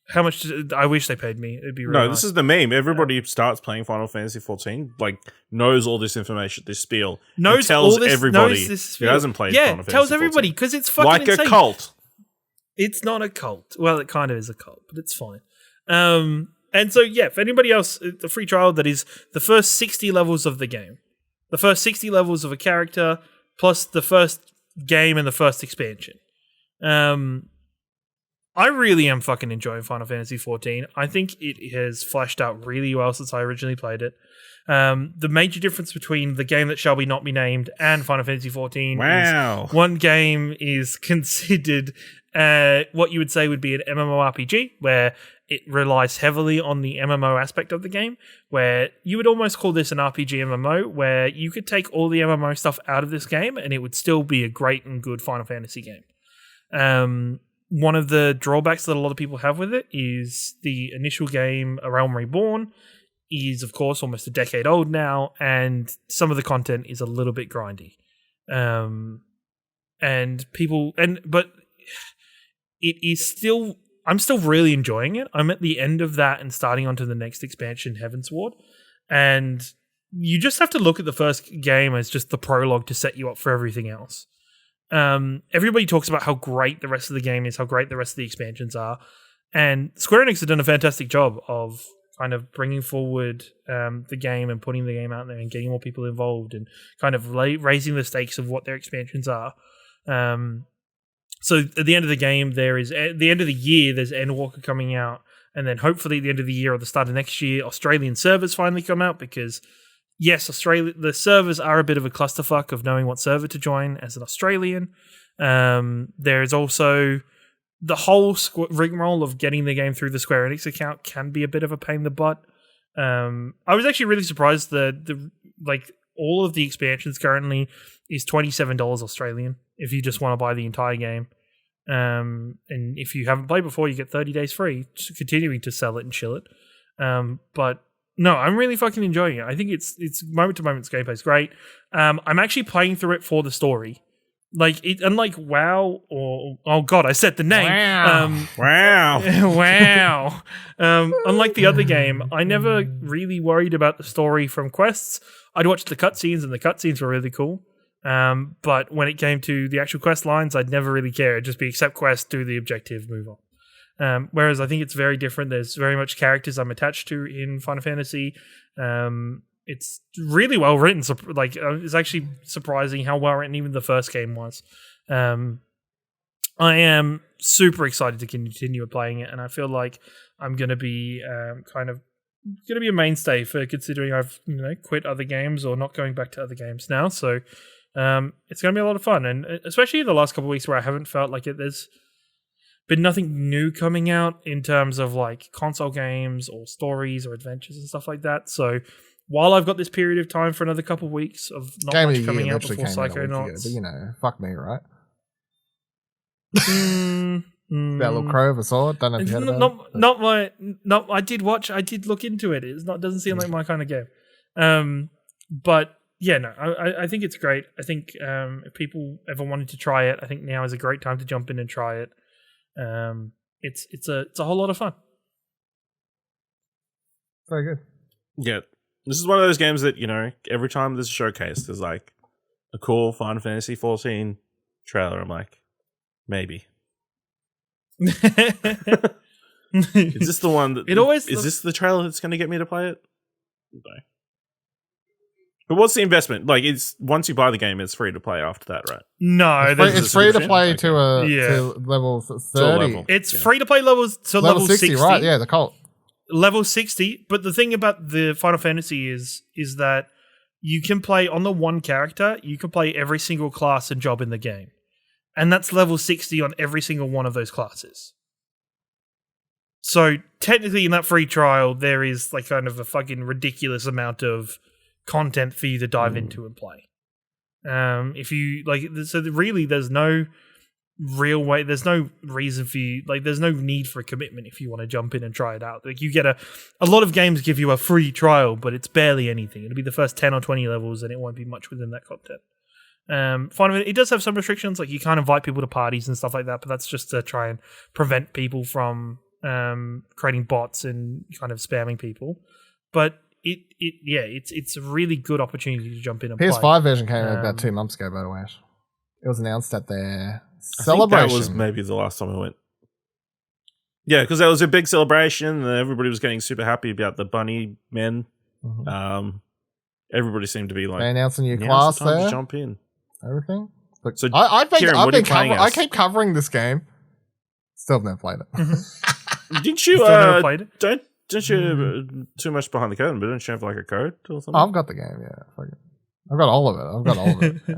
How much? I wish they paid me. It'd be really No, nice. this is the meme. Everybody starts playing Final Fantasy XIV, like knows all this information, this spiel, knows tells all this, everybody knows this who hasn't played Final Fantasy. Tells everybody because it's fucking like insane. a cult. It's not a cult. Well, it kind of is a cult, but it's fine. And so yeah, for anybody else, the free trial that is the first 60 levels of the game, the first 60 levels of a character, plus the first game and the first expansion. I really am fucking enjoying Final Fantasy XIV. I think it has fleshed out really well since I originally played it. The major difference between the game that shall be not be named and Final Fantasy XIV is one game is considered what you would say would be an MMORPG, where it relies heavily on the MMO aspect of the game, where you would almost call this an RPG MMO, where you could take all the MMO stuff out of this game and it would still be a great and good Final Fantasy game. One of the drawbacks that a lot of people have with it is the initial game, A Realm Reborn, is of course almost a decade old now, and some of the content is a little bit grindy. But it is still, I'm still really enjoying it. I'm at the end of that and starting onto the next expansion, Heavensward, and you just have to look at the first game as just the prologue to set you up for everything else. Everybody talks about how great the rest of the game is, how great the rest of the expansions are, and Square Enix have done a fantastic job of kind of bringing forward the game and putting the game out there and getting more people involved and kind of raising the stakes of what their expansions are. So at the end of the game, at the end of the year, there's Endwalker coming out, and then hopefully at the end of the year or the start of next year, Australian servers finally come out, because yes, the servers are a bit of a clusterfuck of knowing what server to join as an Australian. There's also the whole rigmarole of getting the game through the Square Enix account can be a bit of a pain in the butt. I was actually really surprised that all of the expansions currently is $27 Australian if you just want to buy the entire game. And if you haven't played before, you get 30 days free, continuing to sell it and chill it. But no, I'm really fucking enjoying it. I think it's moment to moment gameplay is great. I'm actually playing through it for the story. Unlike WoW or oh god, I said the name. Wow. Unlike the other game, I never really worried about the story from quests. I'd watch the cutscenes, and the cutscenes were really cool. But when it came to the actual quest lines, I'd never really care. It'd just be accept quest, do the objective, move on. Whereas I think it's very different. There's very much characters I'm attached to in Final Fantasy. It's really well written. So, it's actually surprising how well written even the first game was. I am super excited to continue playing it, and I feel like I'm going to be going to be a mainstay for considering I've quit other games or not going back to other games now. So it's going to be a lot of fun, and especially in the last couple of weeks where I haven't felt like it. been nothing new coming out in terms of like console games or stories or adventures and stuff like that. So while I've got this period of time for another couple of weeks of not Game of much the coming year out literally before came out a week ago, Psychonauts. but you know, fuck me, right? Mm, That little crow of a sword. Don't know if you heard about it. I did look into it. Doesn't seem like my kind of game. But yeah, no, I think it's great. I think if people ever wanted to try it, I think now is a great time to jump in and try it. It's a whole lot of fun. Very good. Yeah. This is one of those games that, you know, every time there's a showcase, there's like a cool Final Fantasy XIV trailer. I'm like, maybe. Is this the one that is this the trailer that's going to get me to play it? No. But what's the investment? Like, it's once you buy the game, it's free to play after that, right? No, it's free to play okay. to level 30. Level. It's free to play levels to level 60, right? Yeah, the cult. Level 60. But the thing about the Final Fantasy is that you can play on the one character, you can play every single class and job in the game. And that's level 60 on every single one of those classes. So technically in that free trial, there is like kind of a fucking ridiculous amount of content for you to dive into and play. If you like, so really there's no real way, there's no reason for you, like there's no need for a commitment if you want to jump in and try it out. Like you get a lot of games give you a free trial, but it's barely anything. It'll be the first 10 or 20 levels and it won't be much within that content. Finally, it does have some restrictions, like you can't invite people to parties and stuff like that, but that's just to try and prevent people from creating bots and kind of spamming people. But it's a really good opportunity to jump in and PS5 play. version came out about 2 months ago, by the way. It was announced at their celebration. I think that was maybe the last time I went. Yeah, because there was a big celebration and everybody was getting super happy about the bunny men. Mm-hmm. Everybody seemed to be like, they announced a new class the time there. to jump in. Everything. Look, So, Ciaran, I keep keep covering this game. Still have never played it. Mm-hmm. Didn't you? Still never played it? Don't you too much behind the curtain? But don't you have like a code or something? I've got the game. Yeah, I've got all of it. Yeah.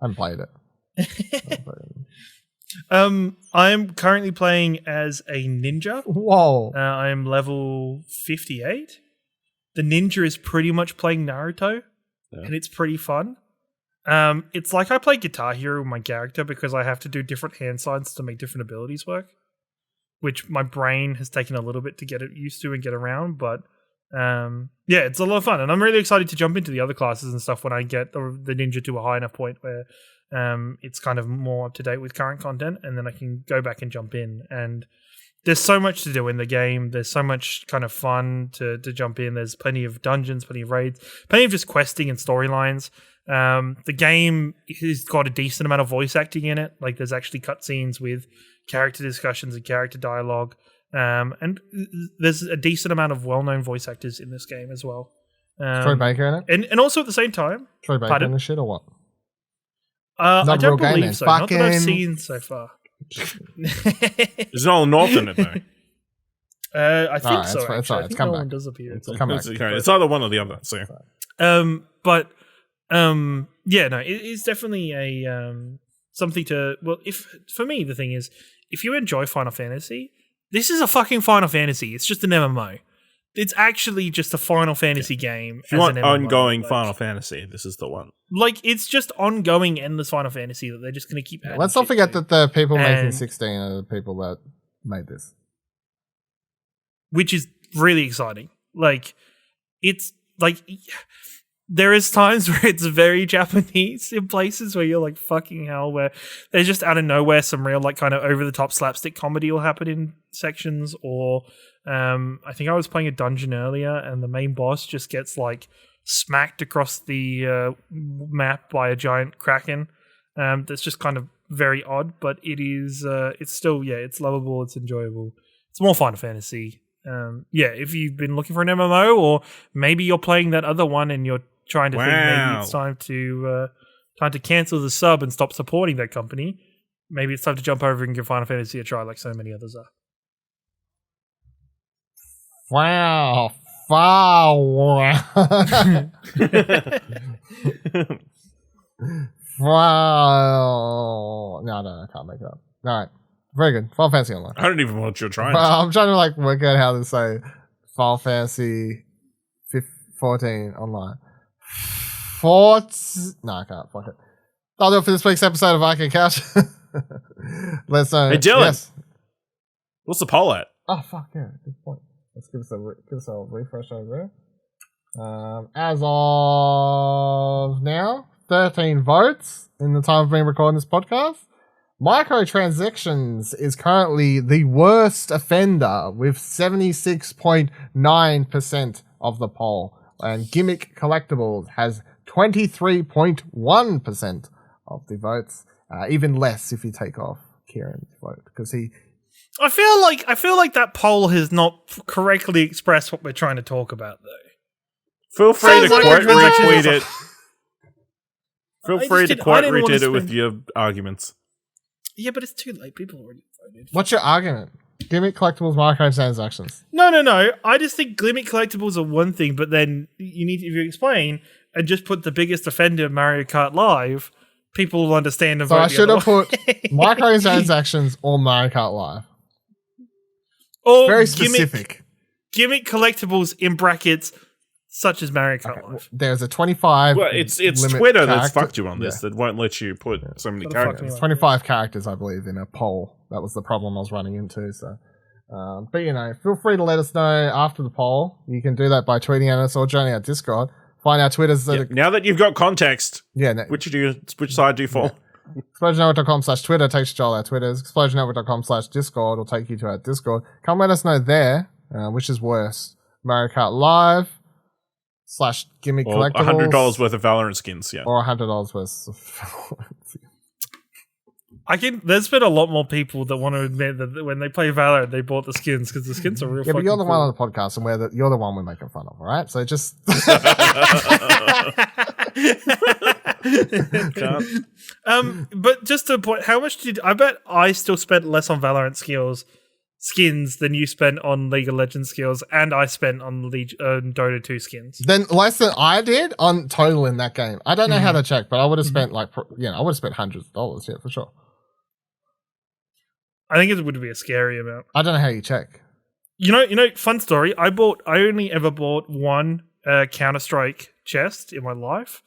I haven't played it. I'm currently playing as a ninja. Whoa! I'm level 58. The ninja is pretty much playing Naruto, and it's pretty fun. It's like I play Guitar Hero with my character because I have to do different hand signs to make different abilities work, which my brain has taken a little bit to get it used to and get around. But yeah, it's a lot of fun, and I'm really excited to jump into the other classes and stuff when I get the ninja to a high enough point where it's kind of more up to date with current content, and then I can go back and jump in. And there's so much to do in the game. There's so much kind of fun to jump in. There's plenty of dungeons, plenty of raids, plenty of just questing and storylines. The game has got a decent amount of voice acting in it. Like there's actually cutscenes with character discussions and character dialogue. And there's a decent amount of well-known voice actors in this game as well. Troy Baker in it? And also at the same time... Troy Baker in the shit or what? I don't believe so. Not that I've seen so far. There's no North in it though. I think so. It's right. I think come no back. one does appear. It's either one or the other. So, yeah, no, it's definitely a something to. Well, for me, the thing is, if you enjoy Final Fantasy, this is a fucking Final Fantasy. It's just an MMO. It's actually just a Final Fantasy game. If you want ongoing Final Fantasy, this is the one. Like, it's just ongoing endless Final Fantasy that they're just going to keep adding. Let's not forget that the people making 16 are the people that made this. Which is really exciting. Like, it's like... There is times where it's very Japanese in places where you're like, fucking hell, where there's just out of nowhere some real like kind of over-the-top slapstick comedy will happen in sections, or I think I was playing a dungeon earlier and the main boss just gets like smacked across the map by a giant kraken. That's just kind of very odd, but it is it's still, it's lovable, it's enjoyable. It's more Final Fantasy. If you've been looking for an MMO, or maybe you're playing that other one and you're trying to think maybe it's time to cancel the sub and stop supporting that company. Maybe it's time to jump over and give Final Fantasy a try, like so many others are. Wow! Wow! No, I can't make it up. All right. Very good. Final Fantasy Online. I don't even know what you're trying. I'm trying to like work out how to say Final Fantasy 14 Online. No, I can't. Fuck it. I'll do it for this week's episode of Arcade Couch. Let's know. Hey, Dylan. Yes. What's the poll at? Oh, fuck yeah. Good point. Let's give us a refresh over there. As of now, 13 votes in the time of being recording this podcast. Microtransactions is currently the worst offender with 76.9% of the poll. And Gimmick Collectables has 23.1% of the votes. Even less if you take off Ciaran's vote, because he... I feel like that poll has not correctly expressed what we're trying to talk about, though. Feel free to quote retweet it. Feel free to quote retweet it with your arguments. Yeah, but it's too late. People already voted. What's your argument? Gimmick Collectables microtransactions. No. I just think Gimmick Collectables are one thing, but then you need to, if you explain and just put the biggest offender Mario Kart Live, people will understand and vote. So I should have put microtransactions or Mario Kart Live. Or very specific. Gimmick Collectables in brackets, such as Mario Kart Live. There's a 25. Well, it's Twitter that's fucked you on this that won't let you put so many characters. 25 characters, I believe, in a poll. That was the problem I was running into. So, but you know, feel free to let us know after the poll. You can do that by tweeting at us or joining our Discord. Find our Twitters. Now that you've got context, which side do you fall? ExplosionNetwork.com/Twitter takes you to all our Twitters. ExplosionNetwork.com/Discord will take you to our Discord. Come let us know there, which is worse. Mario Kart Live / Gimmick Collectables. $100 worth of Valorant skins, yeah. Or $100 worth of There's been a lot more people that want to admit that when they play Valorant, they bought the skins because the skins are real. Yeah, but you're the one on the podcast, and you're the one we're making fun of, all right? So just. But just to point, how much I bet I still spent less on Valorant skins than you spent on League of Legends skills, and I spent on Dota 2 skins. Then less than I did on total in that game. I don't know how to check, but I would have spent I would have spent hundreds of dollars, yeah, for sure. I think it would be a scary amount. I don't know how you check. You know, fun story. I only ever bought one Counter-Strike chest in my life.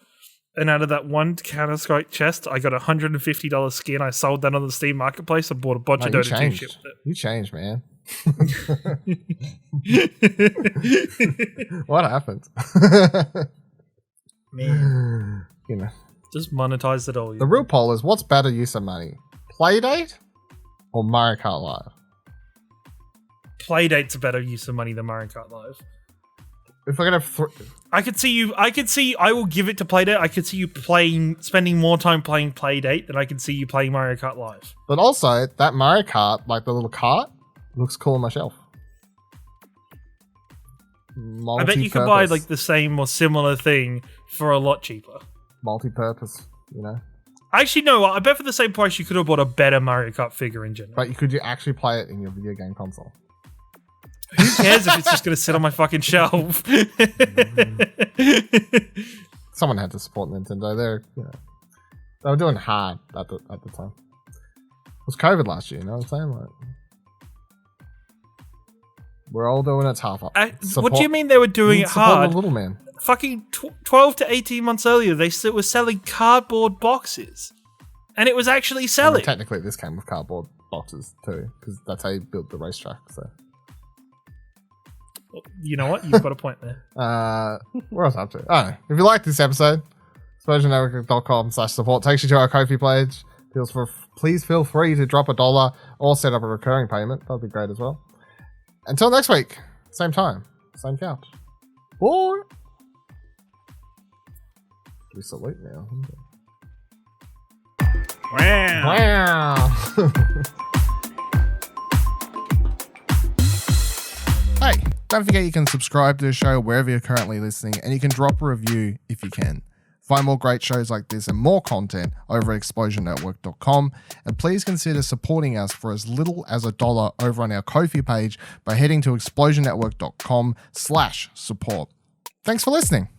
And out of that one Counter-Strike chest, I got a $150 skin. I sold that on the Steam Marketplace and bought a bunch of Dota 2 shit with it. You changed, man. What happened? Man. You know. Just monetize it all. The real poll is, what's better use of money? PlayDate or Mario Kart Live? PlayDate's a better use of money than Mario Kart Live. If I could have I will give it to Playdate. I could see you spending more time playing Playdate than I can see you playing Mario Kart Live. But also, that Mario Kart, like the little cart, looks cool on my shelf. I bet you could buy like the same or similar thing for a lot cheaper. Multi-purpose, you know? Actually, no, I bet for the same price you could have bought a better Mario Kart figure in general. But could you actually play it in your video game console? Who cares if it's just going to sit on my fucking shelf? Someone had to support Nintendo. They were doing hard at the time. It was COVID last year, you know what I'm saying? Like, we're all doing it half up. What do you mean they were doing it hard? The little man. Fucking 12 to 18 months earlier, they were selling cardboard boxes. And it was actually selling. Well, technically, this came with cardboard boxes too, because that's how you built the racetrack, so... You know what? You've got a point there. Where else up to? I don't know. If you like this episode, ExplosionNetwork.com/support takes you to our Ko-fi page. Please feel free to drop $1 or set up a recurring payment. That'd be great as well. Until next week, same time, same couch. Bye. We salute now. Wow. Hey, don't forget you can subscribe to the show wherever you're currently listening, and you can drop a review if you can. Find more great shows like this and more content over at ExplosionNetwork.com, and please consider supporting us for as little as $1 over on our Ko-fi page by heading to ExplosionNetwork.com/support. Thanks for listening.